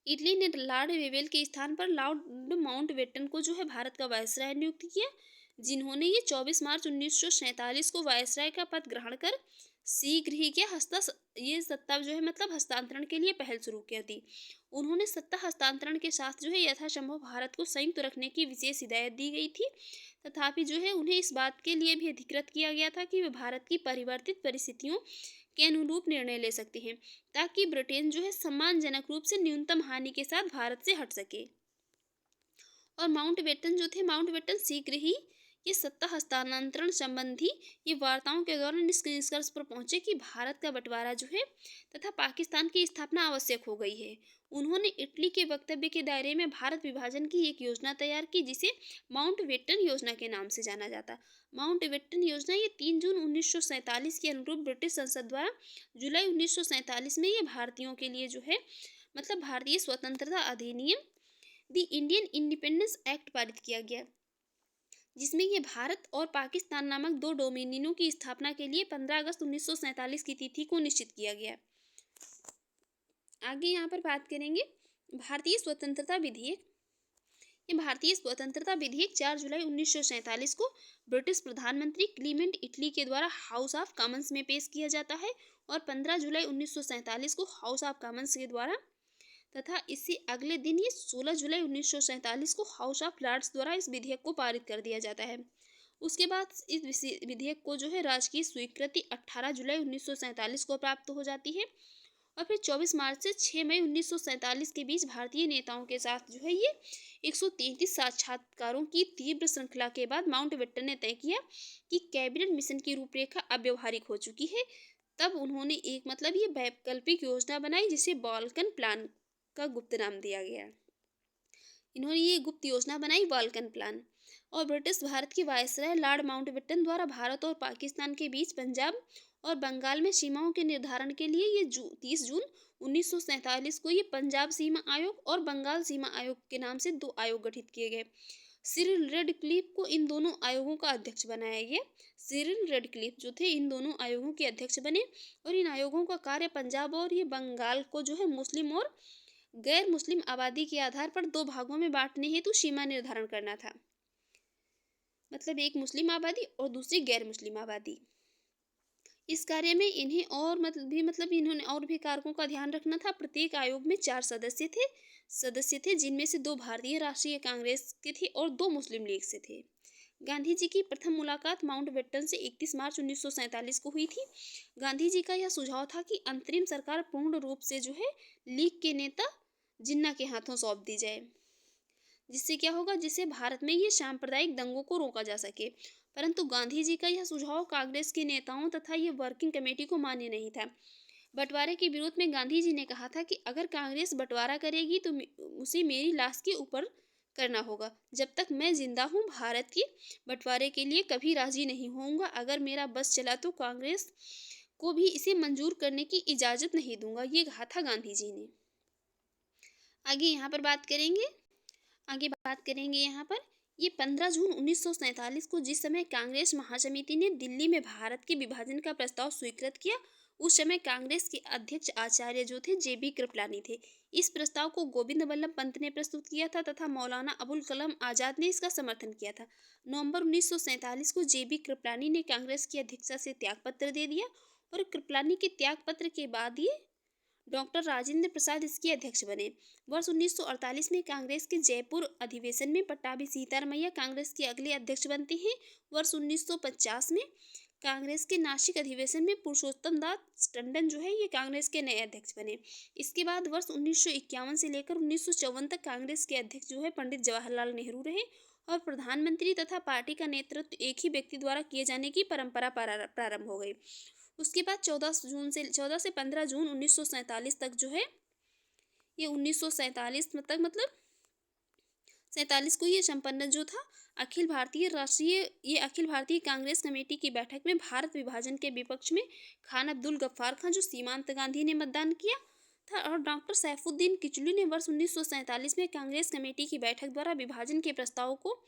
इटली ने लॉर्ड वेवेल के स्थान पर लॉर्ड माउंटबेटन को जो है भारत का वायसराय नियुक्त किया, जिन्होंने ये 24 मार्च 1947 को वायसराय का पद ग्रहण कर शीघ्र ही क्या ये सत्ता जो है मतलब हस्तांतरण के लिए पहल शुरू कर दी। उन्होंने सत्ता हस्तांतरण के साथ जो है यथासंभव भारत को संयुक्त रखने की विशेष हिदायत दी गई थी, तथापि जो है उन्हें इस बात के लिए भी अधिकृत किया गया था कि वे भारत की परिवर्तित परिस्थितियों के अनुरूप निर्णय ले सकते हैं ताकि ब्रिटेन जो है सम्मानजनक रूप से न्यूनतम हानि के साथ भारत से हट सके। और माउंटबेटन जो थे माउंटबेटन शीघ्र ही ये सत्ता हस्तांतरण संबंधी ये वार्ताओं के दौरान इस निष्कर्ष पर पहुंचे कि भारत का बंटवारा जो है तथा पाकिस्तान की स्थापना आवश्यक हो गई है। उन्होंने इटली के वक्तव्य के दायरे में भारत विभाजन की एक योजना तैयार की जिसे माउंटबेटन योजना के नाम से जाना जाता। माउंटबेटन योजना ये 3 जून 1947 के अनुरूप ब्रिटिश संसद द्वारा जुलाई 1947 में ये भारतीयों के लिए जो है मतलब भारतीय स्वतंत्रता अधिनियम द इंडियन इंडिपेंडेंस एक्ट पारित किया गया, जिसमें ये भारत और पाकिस्तान नामक दो डोमिनियनों की स्थापना के लिए 15 अगस्त 1947 की तिथि को निश्चित किया गया। आगे यहाँ पर बात करेंगे भारतीय स्वतंत्रता विधेयक। ये भारतीय स्वतंत्रता विधेयक 4 जुलाई 1947 को ब्रिटिश प्रधानमंत्री क्लीमेंट इटली के द्वारा हाउस ऑफ कॉमन्स में पेश किया जाता है और 15 जुलाई 1947 को हाउस ऑफ कॉमन्स के द्वारा तथा इससे अगले दिन ही 16 जुलाई 1947 को हाउस ऑफ लॉर्ड्स द्वारा इस विधेयक को पारित कर दिया जाता है। उसके बाद इस विधेयक को जो है राजकीय स्वीकृति 18 जुलाई 1947 को प्राप्त हो जाती है और फिर 24 मार्च से 6 मई 1947 के बीच भारतीय नेताओं के साथ जो है ये 133 साक्षात्कारों की तीव्र श्रृंखला के बाद माउंटबेटन ने तय किया कि कैबिनेट मिशन की रूपरेखा अब व्यवहारिक हो चुकी है। तब उन्होंने एक मतलब ये वैकल्पिक योजना बनाई जिसे बाल्कन प्लान का गुप्त नाम दिया गया। इन्होंने ये गुप्त योजना बनाई बाल्कन प्लान और ब्रिटिश भारत के वायसराय लॉर्ड माउंटबेटन द्वारा भारत और पाकिस्तान के बीच पंजाब और बंगाल में सीमाओं के निर्धारण के लिए ये 30 जून 1947 को ये पंजाब सीमा आयोग और बंगाल सीमा आयोग के नाम से 2 आयोग गठित किए गए। सिरिल रेडक्लिफ को इन दोनों आयोगों का अध्यक्ष बनाया गया। सिरिल रेडक्लिफ जो थे इन दोनों आयोगों के अध्यक्ष बने और इन आयोगों का कार्य पंजाब और ये बंगाल को जो है मुस्लिम और गैर मुस्लिम आबादी के आधार पर 2 भागों में बांटने हेतु सीमा निर्धारण करना था, मतलब एक मुस्लिम आबादी और दूसरी गैर मुस्लिम आबादी। इस कार्य में इन्हें और मतलब इन्होंने और भी कारकों का ध्यान रखना था। प्रत्येक आयोग में 4 सदस्य थे जिनमें से 2 भारतीय राष्ट्रीय कांग्रेस के थे और 2 मुस्लिम लीग से थे। गांधी जी की प्रथम मुलाकात माउंटबेटन से 31 मार्च 1947 को हुई थी। गांधी जी का यह सुझाव था कि अंतरिम सरकार पूर्ण रूप से जो है लीग के नेता जिन्ना के हाथों सौंप दी जाए। जिससे क्या होगा, जिससे भारत में ये सांप्रदायिक दंगों को रोका जा सके। परंतु गांधी जी का यह सुझाव कांग्रेस के नेताओं तथा ये वर्किंग कमेटी को मान्य नहीं था। बंटवारे के विरोध में गांधी जी ने कहा था कि अगर कांग्रेस बंटवारा करेगी तो उसे मेरी लाश के ऊपर करना होगा। जब तक मैं जिंदा हूँ, भारत की बंटवारे के लिए कभी राजी नहीं होऊंगा। अगर मेरा बस चला तो कांग्रेस को भी इसे मंजूर करने की इजाजत नहीं दूंगा, ये कहा था गांधी जी ने। आगे यहाँ पर बात करेंगे यहाँ पर ये 15 जून 1947 को जिस समय कांग्रेस महासमिति ने दिल्ली में भारत के विभाजन का प्रस्ताव स्वीकृत किया, उस समय कांग्रेस के अध्यक्ष आचार्य जो थे जेबी कृपलानी थे। इस प्रस्ताव को गोविंद वल्लभ पंत ने प्रस्तुत किया था तथा मौलाना अबुल कलाम आजाद ने इसका समर्थन किया था। नवंबर 1947 को जेबी कृपलानी ने कांग्रेस की अध्यक्षता से त्यागपत्र दे दिया और कृपलानी के त्यागपत्र के बाद ये डॉक्टर राजेंद्र प्रसाद इसके अध्यक्ष बने। वर्ष 1948 में कांग्रेस के जयपुर अधिवेशन में पट्टाभी सीतारमैया कांग्रेस के अगले अध्यक्ष बनते हैं। वर्ष 1950 में कांग्रेस के नासिक अधिवेशन में पुरुषोत्तम दास टंडन जो है ये कांग्रेस के नए अध्यक्ष बने। इसके बाद वर्ष 1951 से लेकर 1954 तक कांग्रेस के अध्यक्ष जो है पंडित जवाहरलाल नेहरू रहे और प्रधानमंत्री तथा पार्टी का नेतृत्व एक ही व्यक्ति द्वारा किए जाने की परंपरा प्रारंभ हो गई। उसके बाद 14 से 15 जून 1947 तक जो है ये 1947 तक मतलब 47 को ये संपन्न जो था अखिल भारतीय कांग्रेस कमेटी की बैठक में भारत विभाजन के विपक्ष में खान अब्दुल गफ्फार खां जो सीमांत गांधी ने मतदान किया था और डॉक्टर सैफुद्दीन किचलू ने वर्ष 1947 में कांग्रेस कमेटी की बैठक द्वारा विभाजन के प्रस्ताव को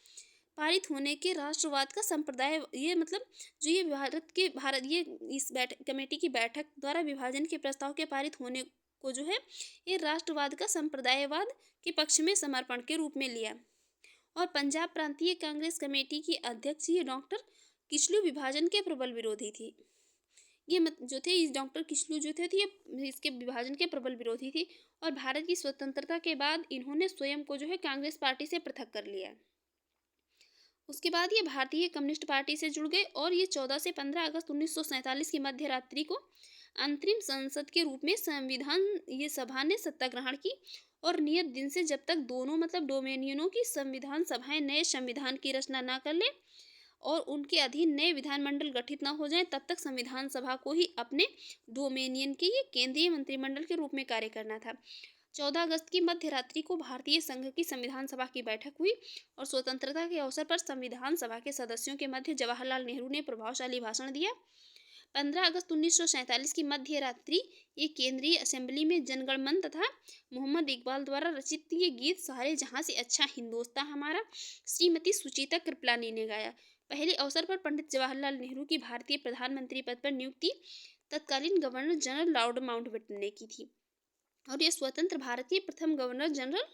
पारित होने के राष्ट्रवाद का संप्रदाय ये मतलब जो ये भारत ये इस कमेटी की बैठक द्वारा विभाजन के प्रस्ताव के पारित होने को जो है ये राष्ट्रवाद का संप्रदायवाद के पक्ष में समर्पण के रूप में लिया। और पंजाब प्रांतीय कांग्रेस कमेटी की अध्यक्ष ये डॉक्टर किचलू विभाजन के प्रबल विरोधी थी। ये जो थे इस डॉक्टर किचलू जो थे ये इसके विभाजन के प्रबल विरोधी थी और भारत की स्वतंत्रता के बाद इन्होंने स्वयं को जो है कांग्रेस पार्टी से पृथक कर लिया। उसके बाद ये भारतीय कम्युनिस्ट पार्टी से जुड़ गए और ये 14 से 15 अगस्त 1947 की मध्य रात्रि को अंतरिम संसद के रूप में संविधान ये सभा ने सत्ता ग्रहण की और नियत दिन से जब तक दोनों मतलब डोमेनियनों की संविधान सभाएं नए संविधान की रचना न कर ले और उनके अधीन नए विधानमंडल गठित न हो जाए तब तक संविधान सभा को ही अपने डोमेनियन के ये केंद्रीय मंत्रिमंडल के रूप में कार्य करना था। 14 अगस्त की मध्य रात्रि को भारतीय संघ की संविधान सभा की बैठक हुई और स्वतंत्रता के अवसर पर संविधान सभा के सदस्यों के मध्य जवाहरलाल नेहरू ने प्रभावशाली भाषण दिया। 15 अगस्त 1947 की मध्य रात्रि ये केंद्रीय असेंबली में जनगण मन तथा मोहम्मद इकबाल द्वारा रचित ये गीत सारे जहां से अच्छा हिंदुस्तान हमारा श्रीमती सुचेता कृपलानी ने गाया। पहले अवसर पर पंडित जवाहरलाल नेहरू की भारतीय प्रधानमंत्री पद पर नियुक्ति तत्कालीन गवर्नर जनरल लॉर्ड माउंटबेटन ने की थी और ये स्वतंत्र भारत के प्रथम गवर्नर जनरल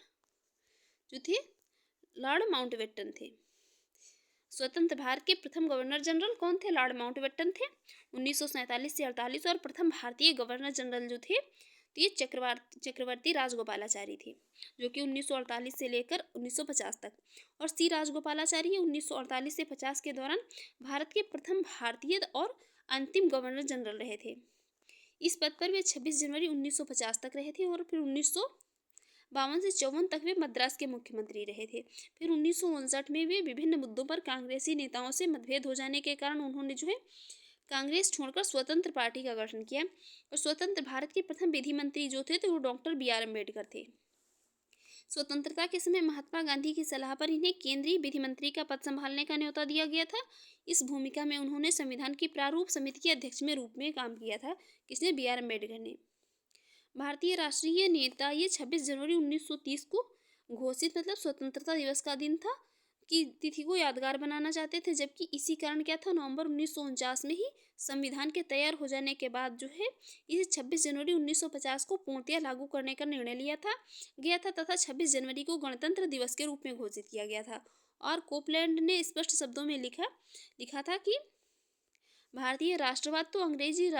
जो थे लॉर्ड माउंटबेटन थे। स्वतंत्र भारत के प्रथम गवर्नर जनरल कौन थे? लॉर्ड माउंटबेटन थे 1947 से 48 और प्रथम भारतीय गवर्नर जनरल जो थे तो ये चक्रवर्ती राजगोपालाचारी थे जो कि 1948 से लेकर 1950 तक और सी राजगोपालाचारी 1948 से 50 के दौरान भारत के प्रथम भारतीय और अंतिम गवर्नर जनरल रहे थे। इस पद पर वे 26 जनवरी 1950 तक रहे थे और फिर 1952 से 54 तक वे मद्रास के मुख्यमंत्री रहे थे। फिर 1959 में वे विभिन्न मुद्दों पर कांग्रेसी नेताओं से मतभेद हो जाने के कारण उन्होंने जो है कांग्रेस छोड़कर स्वतंत्र पार्टी का गठन किया और स्वतंत्र भारत के प्रथम विधि मंत्री जो थे तो वो डॉक्टर बी आर अम्बेडकर थे। स्वतंत्रता के समय महात्मा गांधी की सलाह पर इन्हें केंद्रीय विधि मंत्री का पद संभालने का न्योता दिया गया था। इस भूमिका में उन्होंने संविधान की प्रारूप समिति के अध्यक्ष में रूप में काम किया था। किसने? बी आर अम्बेडकर ने। भारतीय राष्ट्रीय नेता ये 26 जनवरी 1930 को घोषित मतलब स्वतंत्रता दिवस का दिन था की तिथि को यादगार बनाना चाहते थे, जबकि इसी कारण क्या था नवंबर 1949 में ही संविधान के तैयार हो जाने के बाद जो है इसे 26 जनवरी 1950 को पूर्णतया लागू करने का निर्णय लिया गया था तथा 26 जनवरी को गणतंत्र दिवस के रूप में घोषित किया गया था। और कोपलैंड ने स्पष्ट शब्दों में लिखा था कि भारतीय राष्ट्रवाद तो अंग्रेजी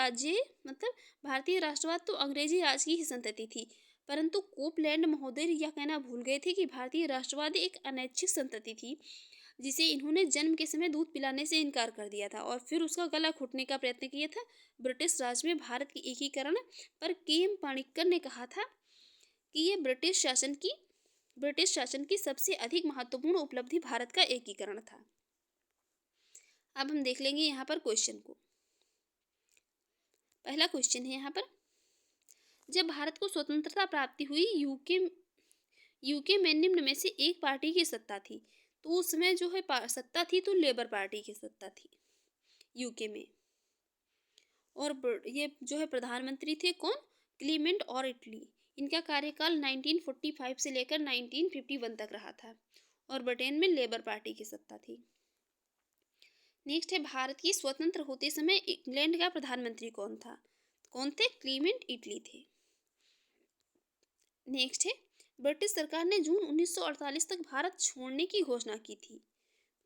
राज की ही संतति थी, परंतु कोपलैंड महोदय यह कहना भूल गए थे कि भारतीय राष्ट्रवाद एक अनैच्छिक संतति थी जिसे इन्होंने जन्म के समय दूध पिलाने से इनकार कर दिया था और फिर उसका गला घोटने का प्रयत्न किया था। ब्रिटिश राज में भारत के एकीकरण पर के एम पाणिक्कर ने कहा था कि ये ब्रिटिश शासन की सबसे अधिक महत्वपूर्ण उपलब्धि भारत का एकीकरण था। अब हम देख लेंगे यहाँ पर क्वेश्चन को। पहला क्वेश्चन है यहाँ पर, जब भारत को स्वतंत्रता प्राप्ति हुई, यूके में निम्न में से एक पार्टी की सत्ता थी। तो उसमें जो है सत्ता थी तो लेबर पार्टी की सत्ता थी यूके में। और ये जो है प्रधानमंत्री थे कौन? क्लीमेंट और इटली। इनका कार्यकाल 1945 से लेकर 1951 तक रहा था। और ब्रिटेन में लेबर पार्टी की सत्ता थी। नेक्स्ट है, भारत की स्वतंत्र होते समय इंग्लैंड का प्रधानमंत्री कौन था? कौन थे? क्लीमेंट इटली थे। नेक्स्ट है, ब्रिटिश सरकार ने जून 1948 तक भारत छोड़ने की घोषणा की थी।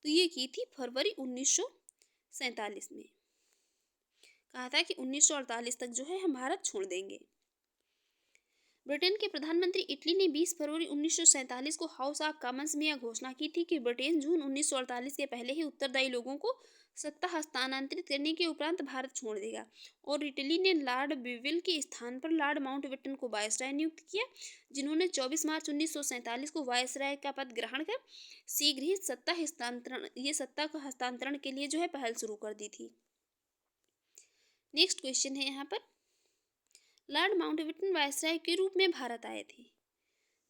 तो ये की थी फरवरी 1947 में। कहा था कि 1948 तक जो है हम भारत छोड़ देंगे। ब्रिटेन के प्रधानमंत्री इटली ने 20 फरवरी 1947 को हाउस ऑफ कॉमन्स में यह घोषणा की थी कि ब्रिटेन जून 1948 के पहले ही उत्तरदायी लोगों को सत्ता हस्तांतरित करने के उपरांत भारत छोड़ देगा। और इटली ने लॉर्ड बिविल के स्थान पर लॉर्ड माउंटबेटन को वायसराय नियुक्त किया, जिन्होंने 24 मार्च 1947 को वायसराय का पद ग्रहण कर शीघ्र ही सत्ता का हस्तांतरण के लिए जो है पहल शुरू कर दी थी। नेक्स्ट क्वेश्चन है यहाँ पर, लॉर्ड माउंटबेटन वायसराय के रूप में भारत आए थे।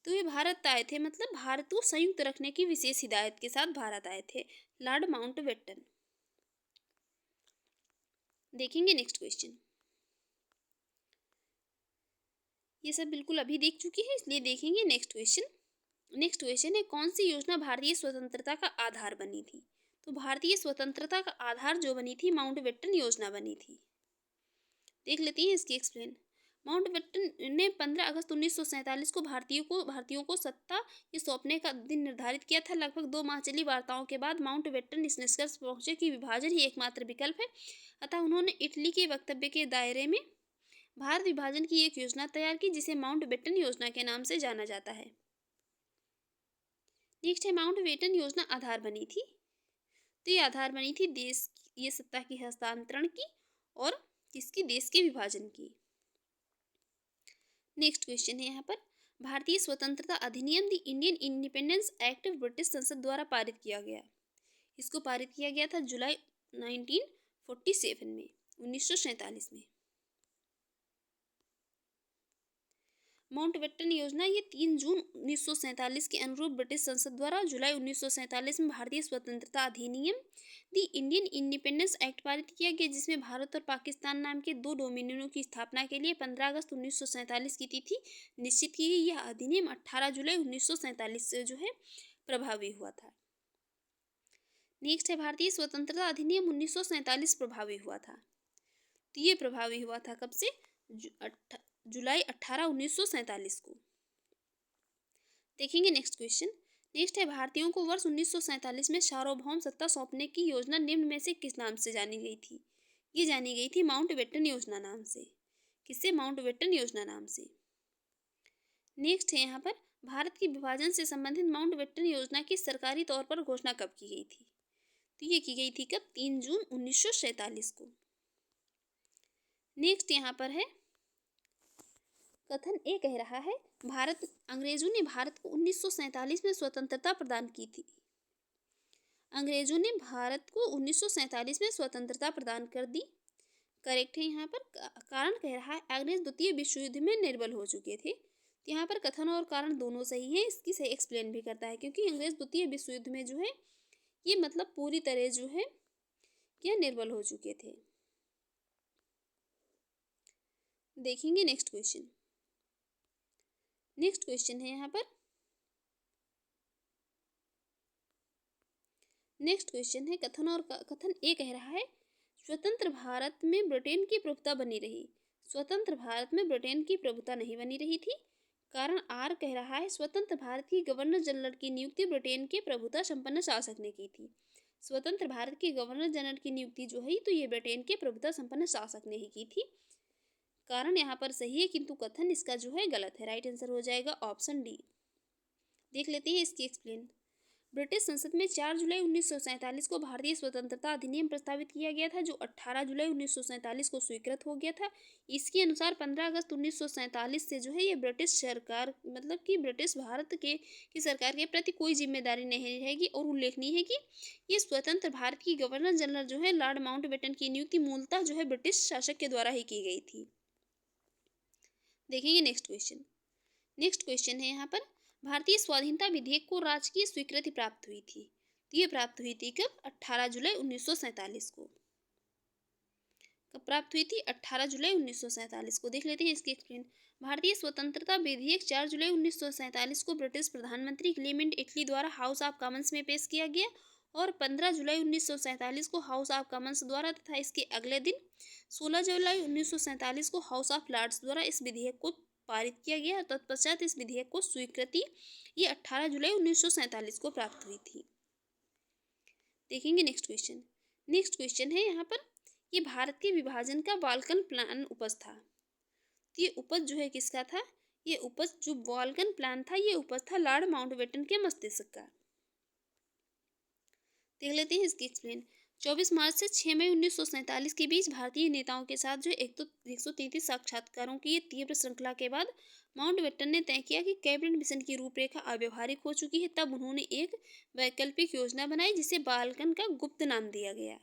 तो ये भारत आए थे मतलब भारत को संयुक्त रखने की विशेष हिदायत के साथ भारत आए थे लॉर्ड माउंटबेटन। देखेंगे नेक्स्ट क्वेश्चन। ये सब बिल्कुल अभी देख चुके हैं, इसलिए देखेंगे नेक्स्ट क्वेश्चन। नेक्स्ट क्वेश्चन है, कौन सी योजना भारतीय स्वतंत्रता का आधार बनी थी? तो भारतीय स्वतंत्रता का आधार जो बनी थी माउंटबेटन योजना बनी थी। देख लेते हैं इसकी एक्सप्लेन। माउंटबेटन ने 15 अगस्त 1947 को भारतीयों को सत्ता ये सौंपने का दिन निर्धारित किया था। लगभग 2 माह चली वार्ताओं के बाद माउंटबेटन इस निष्कर्ष पहुंचे कि विभाजन ही एकमात्र विकल्प है। अतः उन्होंने इटली के वक्तव्य के दायरे में भारत विभाजन की एक योजना तैयार की, जिसे माउंटबेटन योजना के नाम से जाना जाता है। नेक्स्ट है, माउंटबेटन योजना आधार बनी थी। तो ये आधार बनी थी ये सत्ता की हस्तांतरण की और किसकी? देश के विभाजन की। नेक्स्ट क्वेश्चन है यहाँ पर, भारतीय स्वतंत्रता अधिनियम the Indian independence act British संसद द्वारा पारित किया गया। इसको पारित किया गया था जुलाई 1947 में 1947 में। माउंटबेटन योजना ये 3 जून 1947 के अनुरूप ब्रिटिश संसद द्वारा जुलाई 1947 में भारतीय स्वतंत्रता अधिनियम द इंडियन इंडिपेंडेंस एक्ट पारित किया गया, जिसमें भारत और पाकिस्तान नाम के 2 डोमिनियनों की स्थापना के लिए 15 अगस्त 1947 की तिथि निश्चित की गई। यह अधिनियम 18 जुलाई 1947 से जो है प्रभावी हुआ था। नेक्स्ट है, भारतीय स्वतंत्रता अधिनियम 1947 प्रभावी हुआ था। तो ये प्रभावी हुआ था कब से? जुलाई 18 1947 को। देखेंगे नेक्स्ट क्वेश्चन। नेक्स्ट है, भारतीयों को वर्ष 1947 में सार्वभौम सत्ता सौंपने की योजना निम्न में से किस नाम से जानी गई थी? ये जानी गई थी माउंटबेटन योजना नाम से। किससे? माउंटबेटन योजना नाम से। नेक्स्ट है यहाँ पर, भारत के विभाजन से संबंधित माउंटबेटन योजना की सरकारी तौर पर घोषणा कब की गई थी? तो ये की गई थी कब? 3 जून 1947 को। नेक्स्ट यहाँ पर है, कथन ए कह रहा है, अंग्रेजों ने भारत को 1947 में स्वतंत्रता प्रदान की थी। अंग्रेजों ने भारत को 1947 में स्वतंत्रता प्रदान कर दी। करेक्ट है यहाँ पर। कारण कह रहा है, अंग्रेज द्वितीय विश्व युद्ध में निर्बल हो चुके थे। तो यहाँ पर कथन और कारण दोनों सही है, इसकी सही एक्सप्लेन भी करता है, क्योंकि अंग्रेज द्वितीय विश्व युद्ध में जो है ये मतलब पूरी तरह जो है क्या निर्बल हो चुके थे। देखेंगे नेक्स्ट क्वेश्चन। नेक्स्ट क्वेश्चन है यहाँ पर, नेक्स्ट क्वेश्चन है कथन ए कह रहा है, स्वतंत्र भारत में ब्रिटेन की प्रभुता बनी रही। स्वतंत्र भारत में ब्रिटेन की प्रभुता नहीं बनी रही थी। कारण आर कह रहा है, स्वतंत्र भारत की गवर्नर जनरल की नियुक्ति ब्रिटेन के प्रभुता संपन्न शासक ने की थी। स्वतंत्र भारत के गवर्नर जनरल की नियुक्ति जो है तो ये ब्रिटेन के प्रभुता संपन्न शासक ने ही की थी। कारण यहाँ पर सही है, किंतु कथन इसका जो है गलत है। राइट आंसर हो जाएगा ऑप्शन डी। देख लेते हैं इसकी एक्सप्लेन। ब्रिटिश संसद में 4 जुलाई 1947 को भारतीय स्वतंत्रता अधिनियम प्रस्तावित किया गया था, जो 18 जुलाई 1947 को स्वीकृत हो गया था। इसके अनुसार 15 अगस्त 1947 से जो है ये ब्रिटिश सरकार, मतलब कि ब्रिटिश भारत के की सरकार के प्रति कोई जिम्मेदारी नहीं रहेगी। और उल्लेखनीय है कि ये स्वतंत्र भारत की गवर्नर जनरल जो है लॉर्ड माउंटबेटन की नियुक्ति मूलतः जो है ब्रिटिश शासक के द्वारा ही की गई थी। देखेंगे नेक्स्ट क्वेश्चन। नेक्स्ट क्वेश्चन है यहाँ पर, भारतीय स्वाधीनता विधेयक को राजकीय स्वीकृति प्राप्त हुई थी। तो ये प्राप्त हुई थी कब? 18 जुलाई 1947 को। कब प्राप्त हुई थी? 18 जुलाई 1947 को। देख लेते हैं इसकी एक्सप्लेन। भारतीय स्वतंत्रता विधेयक 4 जुलाई 1947 को ब्रिटिश प्रधानमंत्री क्लेमेंट इटली द्वारा हाउस ऑफ कॉमन्स में पेश किया गया और 15 जुलाई 1947 को हाउस ऑफ कॉमन्स द्वारा तथा इसके अगले दिन 16 जुलाई 1947 को हाउस ऑफ लॉर्ड्स द्वारा इस विधेयक को पारित किया गया। तत्पश्चात इस विधेयक को स्वीकृति ये 18 जुलाई 1947 को प्राप्त हुई थी। देखेंगे नेक्स्ट क्वेश्चन। नेक्स्ट क्वेश्चन है यहाँ पर, ये भारत के विभाजन का वाल्कन प्लान उपज था। तो ये उपज जो है किसका था? ये उपज जो वाल्कन प्लान था ये उपज था लॉर्ड माउंटबेटन के मस्तिष्क का। देख लेते हैं इसकी एक्सप्लेन। 24 मार्च से 6 मई 1947 के बीच भारतीय नेताओं के साथ जो 133 साक्षात्कारों की ये तीव्र श्रृंखला के बाद माउंटबेटन ने तय किया कि कैबिनेट मिशन की रूपरेखा अव्यवहारिक हो चुकी है। तब उन्होंने एक वैकल्पिक योजना बनाई जिसे बाल्कन का गुप्त नाम दिया गया।